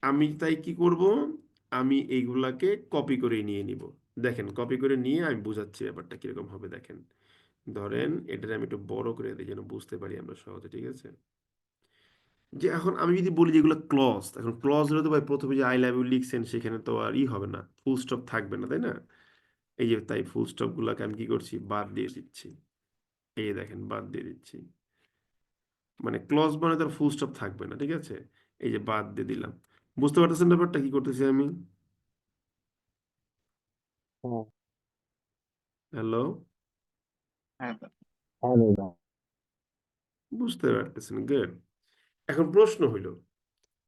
আমি তাই কি করব? আমি এইগুলাকে কপি করে নিয়ে নিব। দেখেন, কপি করে নিয়ে আমি বুঝাচ্ছি ব্যাপারটা কিরকম হবে। দেখেন, ধরেন এটা আমি একটু বড় করে দিই যেন বুঝতে পারি আমরা সহজে, ঠিক আছে? যে এখন আমি যদি বলি যে এগুলো ক্লজ, এখন ক্লজ হলে তো ভাই প্রথমে যে আই লাভ ইউ লিখছেন সেখানে তো আর হবে না, ফুল স্টপ থাকবে না, তাই না? এই যে তাই ফুল স্টপ গুলাকে আমি কি করছি? বাদ দিয়ে দিচ্ছি। এই দেখেন, বাদ দিয়ে দিচ্ছি। মানে ক্লজ মানে তার ফুল স্টপ থাকবে না, ঠিক আছে? এই যে বাদ দিয়ে দিলাম। বুঝতে পারতেছেন ব্যাপারটা কি করতেছি আমি? হ্যাঁ। হ্যালো, হ্যাঁ দাদা। বুঝতে পারতেছেন? গুড। এখন প্রশ্ন হইল,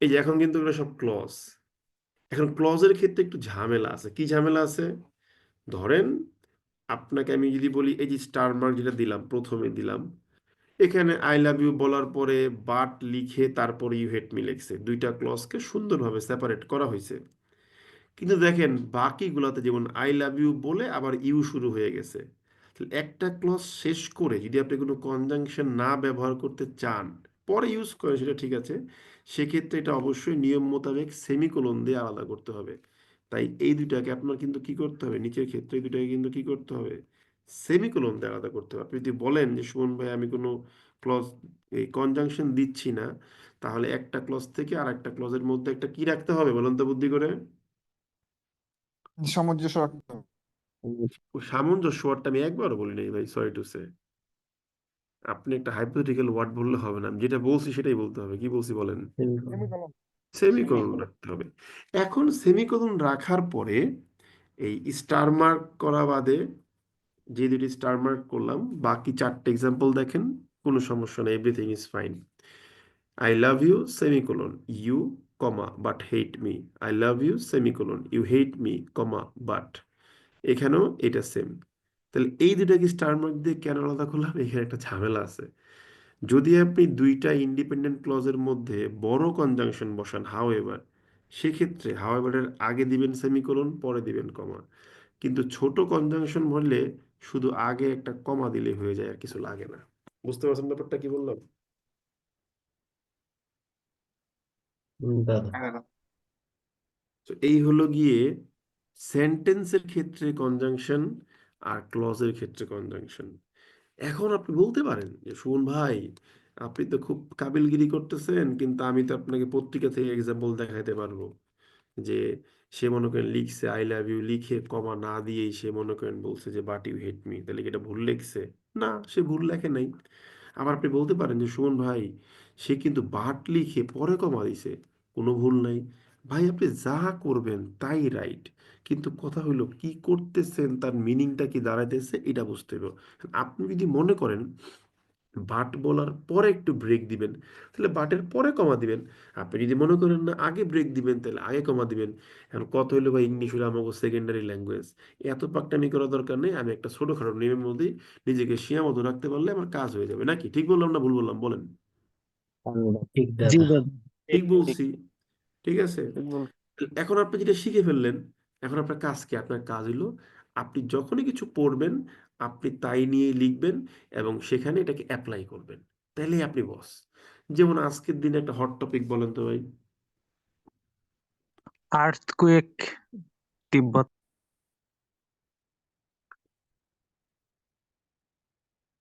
এই যে এখন কিন্তু এগুলো সব ক্লজ। এখন ক্লজের ক্ষেত্রে একটু ঝামেলা আছে। কি ঝামেলা আছে? ধরেন আপনাকে আমি যদি বলি এই যে স্টার মার্ক যেটা দিলাম, প্রথমে দিলাম, এখানে আই লাভ ইউ বলার পরে বাট লিখে তারপরে ইউ হেট মি লিখছে, দুইটা ক্লজকে সুন্দরভাবে সেপারেট করা হয়েছে। কিন্তু দেখেন বাকিগুলোতে যেমন আই লাভ ইউ বলে আবার ইউ শুরু হয়ে গেছে। তাহলে একটা ক্লজ শেষ করে যদি আপনি কোনো কনজাংশন না ব্যবহার করতে চান, পরে ইউজ করেন সেটা ঠিক আছে, সেক্ষেত্রে এটা অবশ্যই নিয়ম মোতাবেক সেমিকোলন দিয়ে আলাদা করতে হবে। তাই এই দুইটাকে আপনার কিন্তু কি করতে হবে, নিচের ক্ষেত্রে এই দুইটাকে কিন্তু কি করতে হবে? সেমিকোলন দিয়ে আলাদা করতে হবে। আপনি যদি বলেন যে সুমন ভাই আমি কোনো ক্লজ এই কনজাংশন দিচ্ছি না, তাহলে একটা ক্লজ থেকে আর একটা ক্লজের মধ্যে একটা কি রাখতে হবে বলেন তো বুদ্ধি করে? সামঞ্জস্য রাখতে হবে। ও সামঞ্জস্য ওয়ার্ডটা আমি একবারও বলি নাই ভাই, সরি টু সে। আপনি একটা হাইপোথেটিক্যাল ওয়ার্ড বললে হবে না, আমি যেটা বলছি সেটাই বলতে হবে। কি বলছি বলেন? সেমিকোলন। সেমিকোলন রাখতে হবে। এখন সেমিকোলন রাখার পরে এই স্টার মার্ক করা বাদে যে দুটি স্টার মার্ক করলাম, বাকি 4টে এক্সাম্পল দেখেন, কোনো সমস্যা নেই, everything is fine. I love you semicolon you comma but hate me, I love you semicolon you hate me comma but. এখানেও এটা সেম। তাহলে এই দুটাকে স্টার মার্ক দিয়ে কেন আলাদা করলাম? এখানে একটা ঝামেলা আছে। যদি আপনি দুইটা ইন্ডিপেন্ডেন্ট ক্লজের মধ্যে বড় কনজাংশন বসান হাউএভার, সেক্ষেত্রে হাউএভারের আগে দিবেন সেমিকোলন, পরে দিবেন কমা। কিন্তু ছোট কনজাংশন বললে শুধু আগে একটা কমা দিলে হয়ে যায়, আর কিছু লাগে না। বুঝতে পারছেন ব্যাপারটা কি বললাম? দাদা। হ্যাঁ দাদা। তো এই হলো গিয়ে সেন্টেন্সের ক্ষেত্রে কনজাংশন আর ক্লজের ক্ষেত্রে কনজাংশন। এখন আপনি বলতে পারেন যে সুমন ভাই আপনি তো খুব কাবিলগিরি করতেছেন, কিন্তু আমি তো আপনাকে পত্রিকা থেকে এক্সাম্পল দেখাইতে পারবো যে সে মনে করেন লিখছে আই লাভ ইউ লিখে কমা না দিয়েই সে মনে করেন বলছে যে বাট ইউ হেট মি, তাহলে কি এটা ভুল লিখছে? না, সে ভুল লেখে নাই। আবার আপনি বলতে পারেন যে সুমন ভাই সে কিন্তু বাট লিখে পরে কমা দিছে, কোনো ভুল নাই। ভাই আপনি যা করবেন তাই রাইট, কিন্তু কথা হলো কি করতেছেন, তার মিনিংটা কি দাঁড়াইতেছে এটা বুঝতে হবে। আপনি যদি মনে করেন বাট বলার পরে একটু ব্রেক দিবেন, তাহলে বাটের পরে কমা দিবেন। আপনি যদি মনে করেন না আগে ব্রেক দিবেন, তাহলে আগে কমা দিবেন। এখন কত হইলো বা ইংলিশ হলো আমাকে সেকেন্ডারি ল্যাঙ্গুয়েজ, এত পাকনামি করার দরকার নেই। আমি একটা ছোটখাটো নিয়মের মধ্যে নিজেকে সীমাবদ্ধ রাখতে পারলে আমার কাজ হয়ে যাবে নাকি? ঠিক বললাম না ভুল বললাম বলেন? ঠিক জি দাদা। দাদা। ঠিক ঠিক ঠিক বলছি। ঠিক আছে। ঠিক বল। এখন আপনি যেটা শিখে ফেললেন, এখন আপনার কাজ কি? আপনার কাজ হলো আপনি যখনই কিছু পড়বেন আপনি তাই নিয়ে লিখবেন এবং সেখানে এটাকে অ্যাপ্লাই করবেন, তাহলেই আপনি বস। যেমন আজকের দিনে একটা হট টপিক বলেন তো ভাই। আর্থকুয়েক তিব্বত।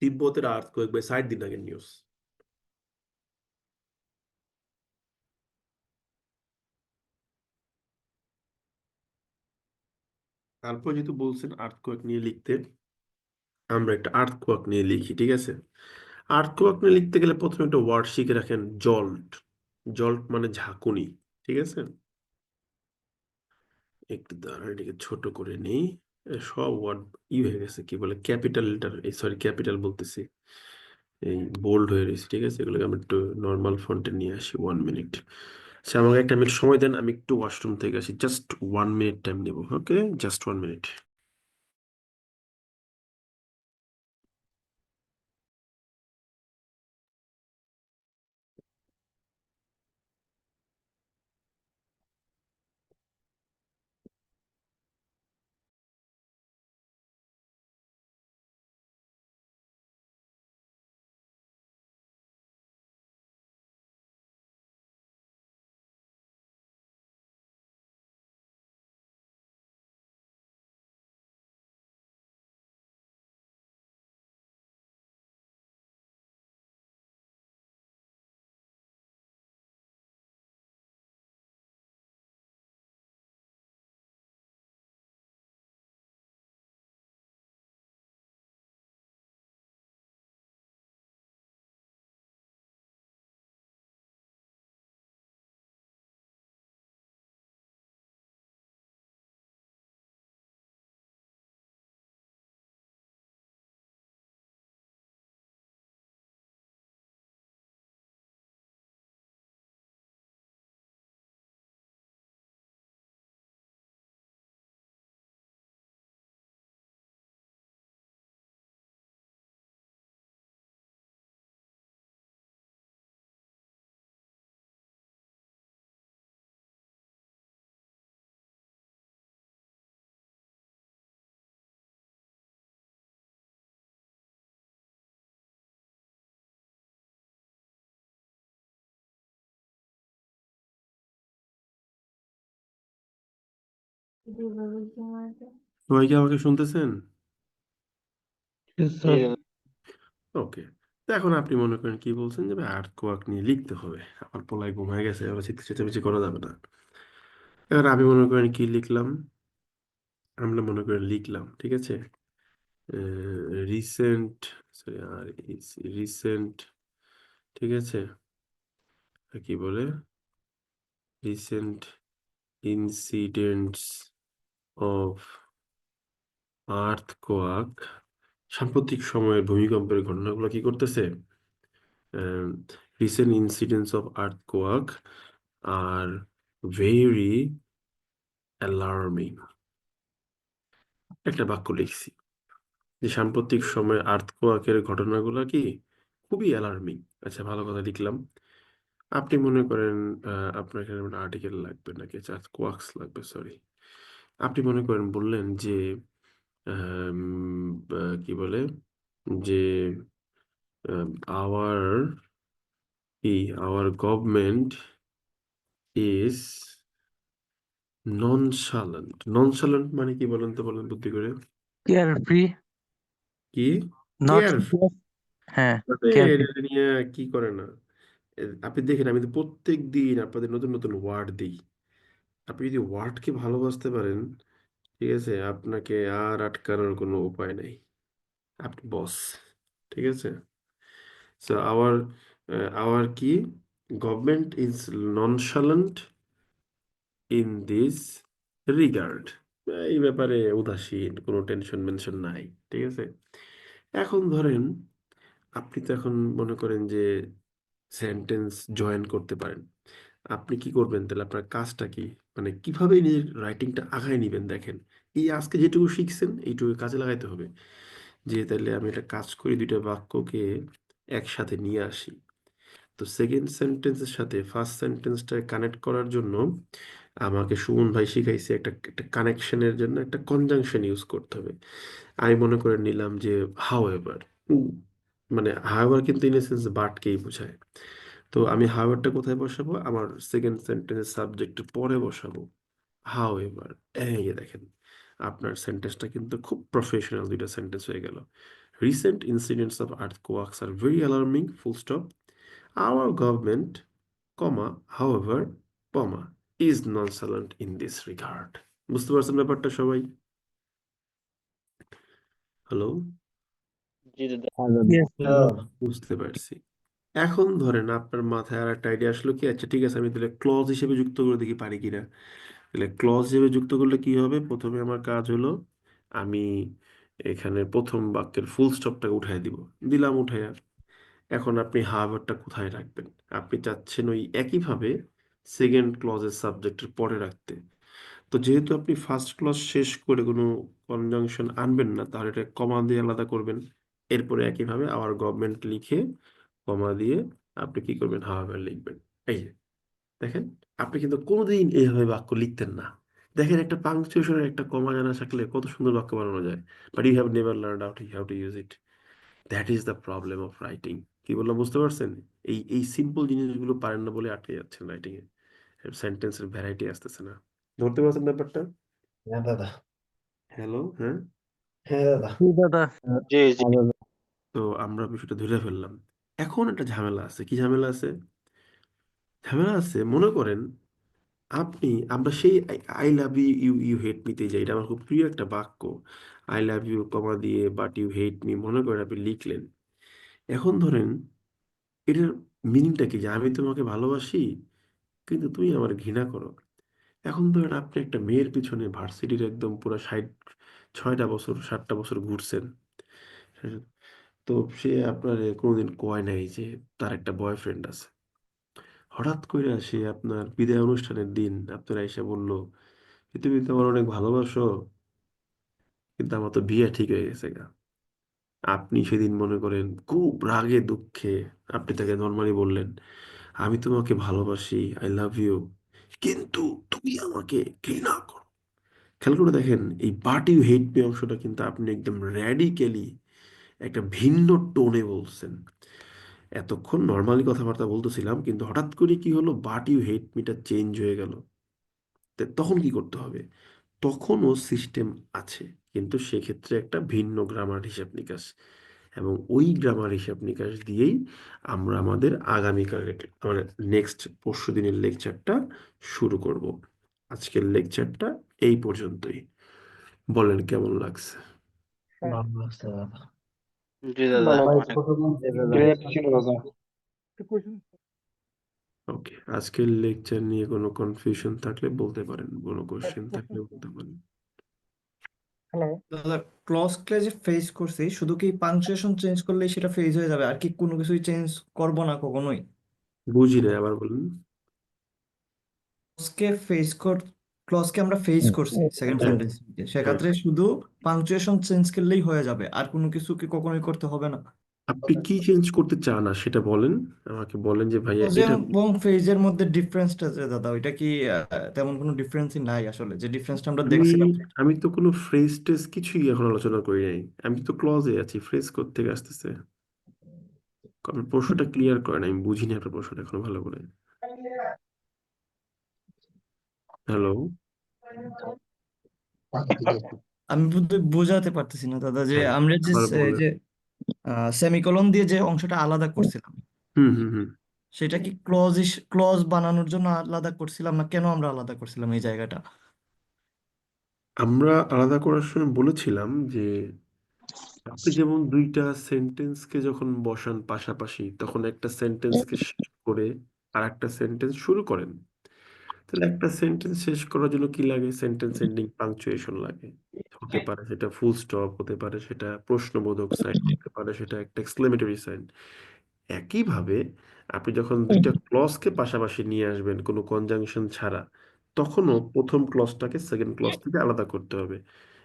তিব্বতের আর্থকোয়েক ভাই 60 দিন আগের নিউজ। তারপর যেহেতু বলছেন আর্থকোয়েক নিয়ে লিখতে, আমরা একটা আর্থকোয়েক নিয়ে লিখি, ঠিক আছে? আর্থকোয়েক নিয়ে লিখতে গেলে প্রথমে একটা ওয়ার্ড শিখে রাখেন, জল্ট। জল্ট মানে ঝাঁকুনি, ঠিক আছে? একটু দাঁড়ান, এটাকে ছোট করে নেই। সব ওয়ার্ড হয়ে গেছে, কি বলে ক্যাপিটাল লেটার, এই সরি ক্যাপিটাল বলতেছি, এই বোল্ড হয়ে রয়েছে, ঠিক আছে? এগুলোকে আমি একটু নর্মাল ফন্টে নিয়ে আসি। 1 মিনিট। আচ্ছা আমাকে একটা মিনিট সময় দেন, আমি একটু ওয়াশরুম থেকে আসি, জাস্ট 1 মিনিট টাইম নেবো। ওকে, জাস্ট 1 মিনিট। সবাই কি আমাকে শুনতেছেন? ওকে। তো এখন আপনি মনে করেন কি বলছেন যে আর্ট কোয়াক নিয়ে লিখতে হবে, আমার পোলায় ঘুমায় গেছে, এবার চেঁচামেচি করা যাবে না। এবার আমি মনে করেন কি লিখলাম, আমরা মনে করেন লিখলাম, ঠিক আছে, রিসেন্ট, সরি আর রিসেন্ট, ঠিক আছে, আর কি বলে, রিসেন্ট ইনসিডেন্টস অফ আর্থকোয়াক, সাম্প্রতিক সময়ের ভূমিকম্পের ঘটনাগুলো কি করতেছে, recent incidents of earthquake R very alarming. একটা বাক্য লিখছি যে সাম্প্রতিক সময়ে আর্থকোয়াকের ঘটনাগুলো কি খুবই অ্যালার্মিং। আচ্ছা ভালো কথা লিখলাম। আপনি মনে করেন আপনার এখানে আর্টিকেল লাগবে নাকি কোয়াক্স লাগবে, সরি। আপনি মনে করেন বললেন যে আম, কি বলে যে our our government is nonchalant. Nonchalant মানে কি বলেন তো, বলেন বুদ্ধি করে। Care free. কি? Not care? সিরিয়াস। হ্যাঁ, মানে কেয়ার ফ্রি। এটা নিয়ে কি করে না। আপনি দেখেন আমি তো প্রত্যেক দিন আপনাদের নতুন নতুন ওয়ার্ড দিই। আপনি যদি ওয়ার্ডকে ভালোবাসতে পারেন, ঠিক আছে, আপনাকে আর আটকানোর কোনো উপায় নেই, আপনি বস। ঠিক আছে। So our কি government is nonchalant in this regard. এই ব্যাপারে উদাসীন, কোনো টেনশন মেনশন নাই, ঠিক আছে। এখন ধরেন আপনি তো এখন মনে করেন যে সেন্টেন্স জয়েন করতে পারেন। আপনি কি করবেন তাহলে? আপনার কাজটা কি, মানে কিভাবে নিজের রাইটিংটা আগায় নিবেন? দেখেন, এই আজকে যেটুকু শিখছেন এইটুকু কাজে লাগাইতে হবে। যে তাহলে আমি একটা কাজ করি, দুইটা বাক্যকে একসাথে নিয়ে আসি। তো সেকেন্ড সেন্টেন্সের সাথে ফার্স্ট সেন্টেন্সটা কানেক্ট করার জন্য আমাকে সুমন ভাই শিখাইছে একটা একটা কানেকশনের জন্য একটা কনজাংশন ইউজ করতে হবে। আমি মনে করে নিলাম যে হাউ এভার, মানে হাউ এভার কিন্তু ইন সেন্স বাটকেই বোঝায়। তো আমি হাউ এভারটা কোথায় বসাবো? আমার সেকেন্ড সেন্টেন্সের সাবজেক্টের পরে বসাবো। হাউ এভার, এই যে দেখেন আপনার সেন্টেন্সটা কিন্তু খুব প্রফেশনাল দুইটা সেন্টেন্স হয়ে গেল। Recent incidents of earthquakes are very alarming, full stop. Our government, comma, however, comma, is nonchalant in this regard. বুঝতে পারছেন ব্যাপারটা সবাই? হ্যালো, জি দাদা। হ্যাঁ দাদা। Yes, হ্যাঁ brother. দাদা। বুঝতে পারছি। এখন ধরেন আপনার মাথায় আর একটা আইডিয়া আসলো কি, আচ্ছা ঠিক আছে, আমি তাহলে ক্লজ হিসেবে যুক্ত করে দেখি পারি কিনা। তাহলে ক্লজ হিসেবে যুক্ত করলে কি হবে? প্রথমে আমার কাজ হলো আমি এখানে প্রথম বাক্যের ফুল স্টপটা উঠাই দিব, দিলাম উঠাইয়া। এখন আপনি হাওয়ারটা কোথায় রাখবেন? আপনি চাচ্ছেন ওই একইভাবে সেকেন্ড ক্লজের সাবজেক্টের পরে রাখতে। তো যেহেতু আপনি ফার্স্ট ক্লজ শেষ করে কোনো কনজাংশন আনবেন না, তাহলে এটা কমা দিয়ে আলাদা করবেন। এরপরে একইভাবে আওয়ার গভর্নমেন্ট লিখে কমা দিয়ে আপনি কি করবেন? হাওয়ার লিখবেন। এই যে দেখেন, আপনি কিন্তু কোনোদিন এইভাবে বাক্য লিখতেন না। দেখেন, একটা পাংচুয়েশনের একটা কমা জানা থাকলে কত সুন্দর বাক্য বানানো যায়। But you have never learn how to use it. That is the problem of writing. কি বললাম বুঝতে পারছেন? এই সিম্পল জিনিসগুলো পারেন না বলে আটকে যাচ্ছেন রাইটিং এ। সেন্টেন্সের ভ্যারাইটি আসতেছে না। ধরতে পারছেন ব্যাপারটা? হ্যাঁ দাদা। হ্যালো, হ্যাঁ। হ্যাঁ দাদা। জি দাদা। জি জি। হ্যাঁ দাদা। তো আমরা বিষয়টা ধরে ফেললাম। এখন একটা ঝামেলা আছে। কি ঝামেলা আছে? ঝামেলা আছে, মনে করেন আমরা সেই I love you, you you hate মিতে যাই। এটা আমার খুব প্রিয় একটা বাক্য। আই লাভ ইউ কমা দিয়ে বাট ইউ হেট মি, মনে করেন আপনি লিখলেন। এখন ধরেন এটার মিনিংটা কি? যে আমি তোমাকে ভালোবাসি কিন্তু তুমি আমার ঘৃণা করো। এখন ধরেন আপনি একটা মেয়ের পিছনে ভার্সিটির একদম পুরো 6টা বছর 7টা বছর ঘুরছেন। হ্যাঁ, তো সে আপনার কোনোদিন কয় নাই যে তার একটা বয়ফ্রেন্ড আছে। হঠাৎ করে সে আপনার বিদায় অনুষ্ঠানের দিন আপনারা এসে বলল, তুমি তো আমার অনেক ভালোবাসো, কিন্তু আমার তো বিয়ে ঠিক হয়ে গেছে গা। আপনি সেদিন মনে করেন খুব রাগে দুঃখে আপনি তাকে নর্মালি বললেন, আমি তোমাকে ভালোবাসি, আই লাভ ইউ, কিন্তু তুমি আমাকে ঘৃণা করো। খেয়াল করে দেখেন, এই বাট ইউ হেট মি অংশটা কিন্তু আপনি একদম র্যাডিক্যালি একটা ভিন্ন টোনে বলছেন। এতক্ষণ নর্মালি কথাবার্তা বলতেছিলাম, কিন্তু হঠাৎ করে কি হলো, বাট ইউ হেট মিটা চেঞ্জ হয়ে গেল। তখন কি করতে হবে? তখনও সিস্টেম আছে, কিন্তু সেক্ষেত্রে একটা ভিন্ন গ্রামার হিসাব নিকাশ, এবং ওই গ্রামার হিসাব নিকাশ দিয়েই আমরা আমাদের আগামীকাল মানে নেক্সট পরশু দিনের লেকচারটা শুরু করব। আজকের লেকচারটা এই পর্যন্তই। বলেন কেমন লাগছে? ভালো লাগছে দাদা। জি দাদা। ভাই অনেক ছোট বোন যে দাদা। ক্লিয়ার ছিল দাদা। ওকে, আজকের লেকচার নিয়ে কোনো কনফিউশন থাকলে বলতে পারেন, কোনো কোশ্চেন থাকলে বলতে পারেন। দাদা, ক্লজকে যে ফেজ করছি, শুধু কি পাংচুয়েশন চেঞ্জ করলেই সেটা ফেজ হয়ে যাবে, আর কি কোনো কিছুই চেঞ্জ করব না কখনোই? বুঝি না, আবার বলুন। ক্লজকে ফেজ কর ক্লজকে আমরা ফেজ করছি সেকেন্ড সেন্টেন্স, হ্যাঁ, সেক্ষেত্রে শুধু পাংচুয়েশন চেঞ্জ করলেই হয়ে যাবে, আর কোনো কিছু কি কখনোই করতে হবে না? আপনি কি চেঞ্জ করতে চান না সেটা বলেন। আমাকে বলেন যে ভাইয়া ক্লজ এটা। এবং ফেজের মধ্যে ডিফারেন্সটা যে দাদা, ওইটা কি তেমন কোনো ডিফারেন্সই নাই আসলে, যে ডিফারেন্সটা আমরা আমি দেখছিলাম। আমি তো কোনো ফ্রেজ টেজ কিছুই এখন আলোচনা করি নাই। আমি তো ক্লজে আছি, ফ্রেজ থেকে আসতেছে। আপনার প্রশ্নটা ক্লিয়ার করেন, আমি বুঝিনি আপনার প্রশ্নটা এখনো ভালো করে। হ্যালো, আমি বোঝাতে পারতেছি না দাদা, যে হ্যাঁ, আমরা যে আবার এই বলেন। যে সেমিকোলন দিয়ে যে অংশটা আলাদা করছিলাম, হুম, হুম, হুম। সেটা কি ক্লজ বানানোর জন্য আলাদা করছিলাম, না কেন আমরা আলাদা করছিলাম এই জায়গাটা? আমরা আলাদা করার সময় বলেছিলাম যে আপনি যেমন দুইটা সেন্টেন্সকে যখন বসান পাশাপাশি তখন একটা সেন্টেন্সকে শেষ করে আর একটা সেন্টেন্স শুরু করেন, তাহলে একটা সেন্টেন্স শেষ করার জন্য কি লাগে? সেন্টেন্স এন্ডিং পাংচুয়েশন লাগে। হতে পারে সেটা ফুল স্টপ, হতে পারে সেটা প্রশ্নবোধক সাইন, হতে পারে সেটা একটা এক্সক্লেমেটরি সাইন। একইভাবে আপনি যখন দুইটা ক্লজকে পাশাপাশি নিয়ে আসবেন কোনো কনজাংশন ছাড়া, তখনও প্রথম ক্লজটাকে সেকেন্ড ক্লজ থেকে আলাদা করতে হবে,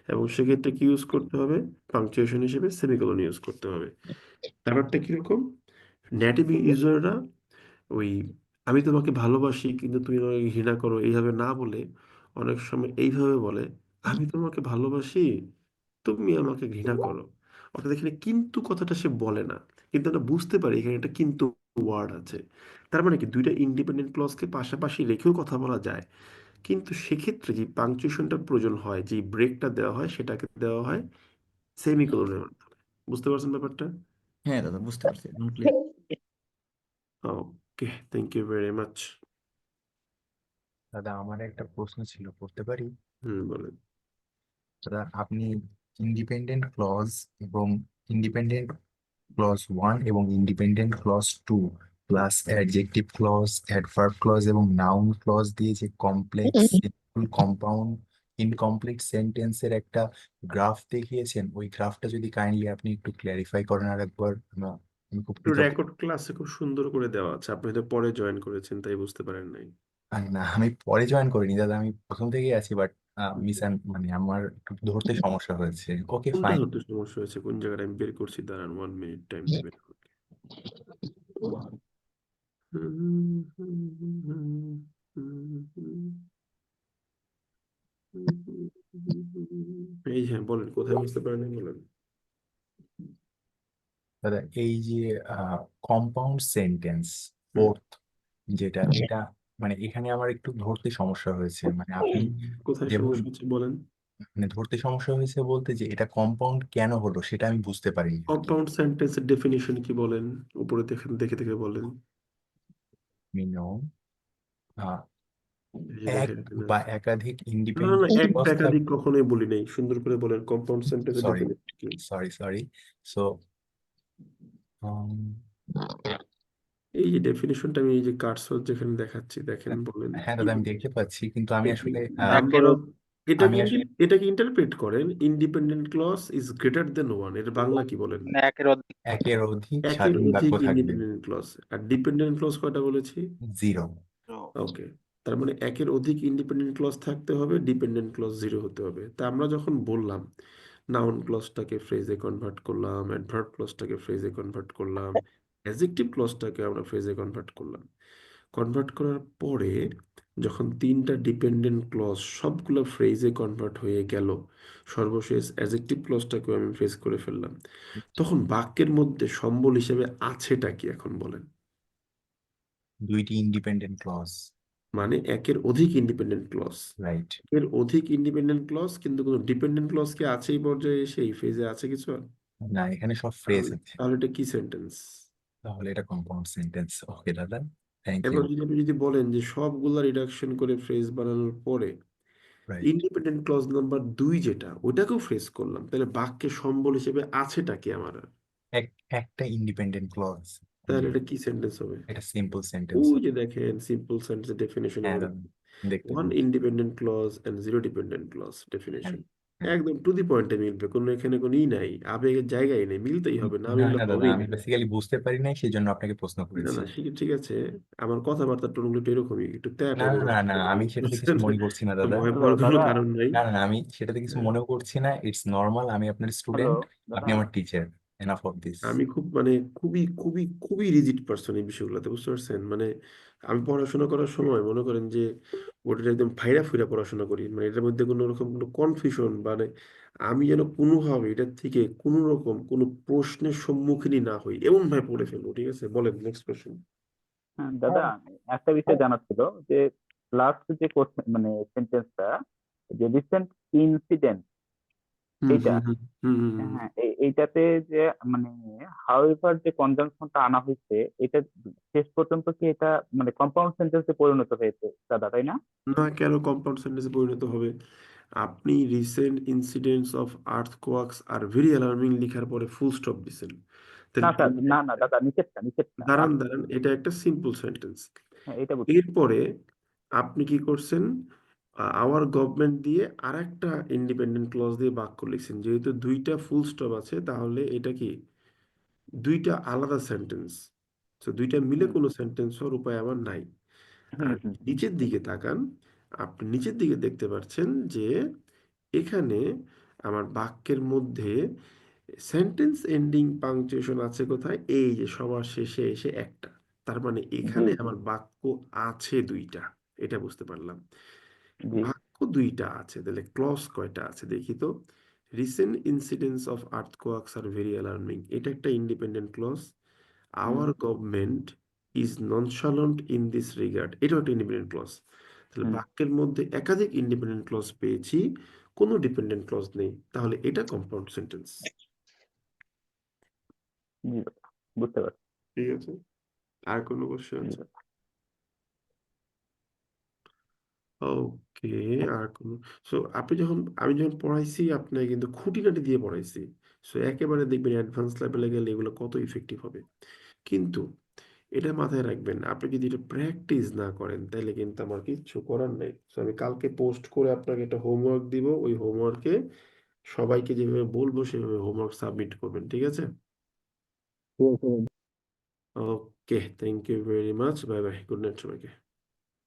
এবং সেক্ষেত্রে কি ইউজ করতে হবে? পাংচুয়েশন হিসেবে সেমিকোলন ইউজ করতে হবে। ব্যাপারটা কিরকম? নেটিভ ইউজাররা ওই আমি তোমাকে ভালোবাসি কিন্তু তুমি আমাকে ঘৃণা করো এইভাবে না বলে অনেক সময় এইভাবে বলে, আমি তোমাকে ভালোবাসি, তুমি আমাকে ঘৃণা করো। অর্থাৎ এখানে কিন্তু কথাটা সে বলে না, কিন্তু আমরা বুঝতে পারি এখানে একটা কিন্তু ওয়ার্ড আছে। তার মানে কি দুইটা ইন্ডিপেন্ডেন্ট ক্লজকে পাশাপাশি রেখেও কথা বলা যায়, কিন্তু সেক্ষেত্রে যে পাংচুয়েশনটা প্রয়োজন হয়, যে ব্রেকটা দেওয়া হয়, সেটাকে দেওয়া হয় সেমিকোলনের মাধ্যমে। বুঝতে পারছেন ব্যাপারটা? হ্যাঁ দাদা, বুঝতে পারছি, একদম clear. Okay, thank you very much. দাদা আমার একটা প্রশ্ন ছিল, করতে পারি? বলেন। দাদা আপনি ইন্ডিপেন্ডেন্ট ক্লজ এবং ইন্ডিপেন্ডেন্ট ক্লজ 1 এবং independent clause 2 plus adjective clause, adverb clause এবং নাউন ক্লজ দিয়ে যে কমপ্লেক্স, সিম্পল, কম্পাউন্ড, ইনকমপ্লিট সেন্টেন্সের একটা গ্রাফ দেখিয়েছেন, ওই গ্রাফটা যদি কাইন্ডলি আপনি একটু ক্ল্যারিফাই করেন আর একবার, আমি খুব কৃতজ্ঞ। রেকর্ড ক্লাসে খুব সুন্দর করে দেওয়া আছে, আপনি হয়তো পরে জয়েন করেছেন তাই বুঝতে পারেন নাই। না, আমি পরে জয়েন করিনি দাদা, আমি প্রথম থেকেই আছি, বাট মানে আমার একটু ধরতে সমস্যা হয়েছে। ওকে কোনটা ফাইন। ধরতে সমস্যা হয়েছে? কোন জায়গাটা আমি বের করছি, দাঁড়ান, 1 মিনিট টাইম দেবেন আমাকে। এই, হ্যাঁ বলেন, কোথায় বুঝতে পারেন বলেন। দাদা এই যে কম্পাউন্ড সেন্টেন্স ফোর্থ, যেটা এটা মানে এখানে আমার একটু ধরতে সমস্যা হয়েছে, মানে আপনি কোথায় যেভাবে, সমস্যা হচ্ছে বলেন। মানে ধরতে সমস্যা হয়েছে বলতে যে এটা কম্পাউন্ড কেন হলো সেটা আমি বুঝতে পারিনি আর কি। কম্পাউন্ড সেন্টেন্সের ডেফিনিশন কি বলেন? উপরে দেখেন, দেখে দেখে বলেন। মিনো এই যে এক দেখেন এখানে বা আছে। একাধিক না না না, ইন্ডিপেন্ডেন্ট এক ক্লজ টাকা দিক কখনোই বলি নাই, সুন্দর করে বলেন কম্পাউন্ড সেন্টেন্সের সরি ডেফিনিশন কি। সরি সো এই যে ডেফিনিশনটা আমি এই যে কার্সর যেখানে দেখাচ্ছি দেখেন, বলেন হ্যাঁ কি দাদা আমি বলে। দেখতে পাচ্ছি, কিন্তু আমি আসলে নাম্বার অফ, আমি আসলে এটাকে ইন্টারপ্রেট করেন, independent clause is greater than one, এর বাংলা কি বলেন? মানে একের অধিক। একের অধিক একের স্বাধীন বাক্য অধিক থাকবে। Independent clause. আর ডিপেন্ডেন্ট ক্লজ কয়টা বলেছি? 0। ওকে, তার মানে একের অধিক ইন্ডিপেন্ডেন্ট ক্লজ থাকতে হবে, ডিপেন্ডেন্ট ক্লজ 0 হতে হবে। তা আমরা যখন বললাম নাউন ক্লজটাকে ফ্রেজে কনভার্ট করলাম, অ্যাডভার্ব ক্লজটাকে ফ্রেজে কনভার্ট করলাম, অ্যাডজেক্টিভ ক্লজটাকে আমরা ফ্রেজে কনভার্ট করলাম, কনভার্ট করার পরে যখন তিনটা ডিপেন্ডেন্ট ক্লজ সবগুলো ফ্রেজে কনভার্ট হয়ে গেল, সর্বশেষ অ্যাডজেক্টিভ ক্লজটাকেও আমি ফ্রেজ করে ফেললাম, তখন বাক্যের মধ্যে সম্বল হিসেবে আছেটা কি এখন বলেন? 2টি ইন্ডিপেন্ডেন্ট ক্লজ। মানে একের অধিক ইন্ডিপেন্ডেন্ট ক্লজ। রাইট। এর অধিক ইন্ডিপেন্ডেন্ট ক্লজ, কিন্তু কোনো ডিপেন্ডেন্ট ক্লজ কি আছে এই পর্যায়ে এসে, এই ফেজে আছে কিছু? না, এখানে সব ফ্রেজ তাহলে আছে। তাহলে এটা কি সেন্টেন্স? তাহলে এটা কম্পাউন্ড সেন্টেন্স। ওকে দাদা, থ্যাংক ইউ। এবার যদি আপনি যদি বলেন যে সবগুলা রিডাকশন করে ফ্রেজ বানানোর পরে রাইট। ইন্ডিপেন্ডেন্ট ক্লজ নাম্বার 2 যেটা, ওটাকেও ফ্রেজ করলাম, তাহলে বাক্যে সম্বল হিসেবে আছেটা কি আমার আর? একটা ইন্ডিপেন্ডেন্ট ক্লজ, তাহলে এটা কি সেন্টেন্স হবে? এটা সিম্পল সেন্টেন্স। ওই যে দেখেন, সিম্পল সেন্টেন্স ডেফিনেশন হ্যাঁ বলে, দাদা, দেখতে ওয়ান পেয়েছি। Independent clause and zero dependent clause হ্যাঁ, ডেফিনেশন। হ্যাঁ। একদম টু দি পয়েন্টে মিলবে, কোনো এখানে কোনো ই নাই, আবেগের জায়গায় নেই, মিলতেই হবে, না না মিললে না দাদা, হবেই আমি না। বেসিক্যালি বুঝতে পারি নাই, সেই জন্য আপনাকে প্রশ্ন না করেছি। না, ঠিক ঠিক আছে, আমার কথাবার্তার টোনগুলো একটু এরকমই, একটু তেয়া না টাইপের না না কথা না, বলি, আমি বুঝতে সেটাতে কিছু পারছেন? মনে করছি না তো দাদা। ভয় হ্যালো পাওয়ার কোনো দাদা। কারণ নাই। না না না, আমি সেটাতে কিছু হ্যাঁ, মনেও করছি না, ইটস নর্মাল। আমি আপনার হ্যালো স্টুডেন্ট, আপনি দাদা। আমার টিচার, এনাফ অফ দিস। আমি খুব মানে খুবই খুবই খুবই রিজিড পার্সন এই বিষয়গুলোতে, বুঝতে পারছেন? মানে আমি পড়াশোনা করার সময় মনে করেন যে ওটা একদম ফাইরা ফুইরা পড়াশোনা করি, মানে এটার মধ্যে কোনো রকম কোনো কনফিউশন, মানে আমি যেন কোনোভাবে এটার থেকে কোনো রকম কোনো প্রশ্নের সম্মুখীনই না হই এমন ভাবে পড়ে ফেলবো। ঠিক আছে, বলেন নেক্সট কোশ্চেন। হ্যাঁ দাদা, একটা বিষয় জানার ছিল যে লাস্ট যে মানে সেন্টেন্সটা, যে রিসেন্ট ইনসিডেন্ট, হুম এইটা, হুম হুম হুম হুম হুম। হ্যাঁ এইটাতে যে মানে হাউএভার যে কনজাংশনটা আনা হয়েছে, এটা শেষ পর্যন্ত কি এটা মানে কম্পাউন্ড সেন্টেন্সে পরিণত হয়েছে দাদা, তাই না? না, কেন কম্পাউন্ড সেন্টেন্সে পরিণত হবে? আপনি recent incidents of earthquakes are very alarming লিখার পরে ফুল স্টপ দিছেন, না তাহলে স্যার, না না দাদা, নিচেরটা নিচেরটা দাঁড়ান দাঁড়ান, এটা একটা সিম্পল সেন্টেন্স। হ্যাঁ, এটা বুঝছি। এরপরে আপনি কি করছেন, আওয়ার গভর্নমেন্ট দিয়ে আর একটা ইন্ডিপেন্ডেন্ট ক্লজ দিয়ে বাক্য লিখছেন। যেহেতু দুইটা ফুল স্টপ আছে, তাহলে এটা কি দুইটা আলাদা সেন্টেন্স, তো দুইটা মিলে হুম কোনো সেন্টেন্স হওয়ার উপায় আমার নাই। হুম আর হুম নিচের দিকে তাকান, আপনি নিচের দিকে দেখতে পাচ্ছেন যে এখানে আমার বাক্যের মধ্যে সেন্টেন্স এন্ডিং পাংচুয়েশন আছে কোথায়, এই যে সবার শেষে এসে একটা, তার মানে জি এখানে জি আমার বাক্য আছে দুইটা, এটা বুঝতে পারলাম। জি বাক্য দুইটা আছে, তাহলে ক্লজ কয়টা আছে দেখি তো। Recent incidents of earthquakes are very alarming, এটা একটা independent clause. Hmm our government is nonchalant in this regard, এটাও একটা ইন্ডিপেন্ডেন্ট ক্লজ। তাহলে হুম বাক্যের মধ্যে একাধিক ইন্ডিপেন্ডেন্ট ক্লজ পেয়েছি, কোনো ডিপেন্ডেন্ট ক্লজ নেই, তাহলে এটা কম্পাউন্ড সেন্টেন্স। জি দাদা, বুঝতে পারছি। ঠিক আছে, আর কোনো কোশ্চেন জি আছে? দাদা। ওকে, আর কোনো, সো আপনি যখন, আমি যখন পড়াইছি আপনাকে কিন্তু খুঁটিনাটি দিয়ে পড়াইছি, সো একেবারে দেখবেন অ্যাডভান্স লেভেলে গেলে এগুলো কত ইফেক্টিভ হবে। কিন্তু এটা মাথায় রাখবেন, আপনি যদি এটা প্র্যাকটিস না করেন তাহলে কিন্তু আমার কিচ্ছু করার নেই। সো আমি কালকে পোস্ট করে আপনাকে একটা হোমওয়ার্ক দিব, ওই হোমওয়ার্কে সবাইকে যেভাবে বলবো সেভাবে হোমওয়ার্ক সাবমিট করবেন, ঠিক আছে? ঠিক আছে। Okay, thank you very much, bye bye, good night সবাইকে।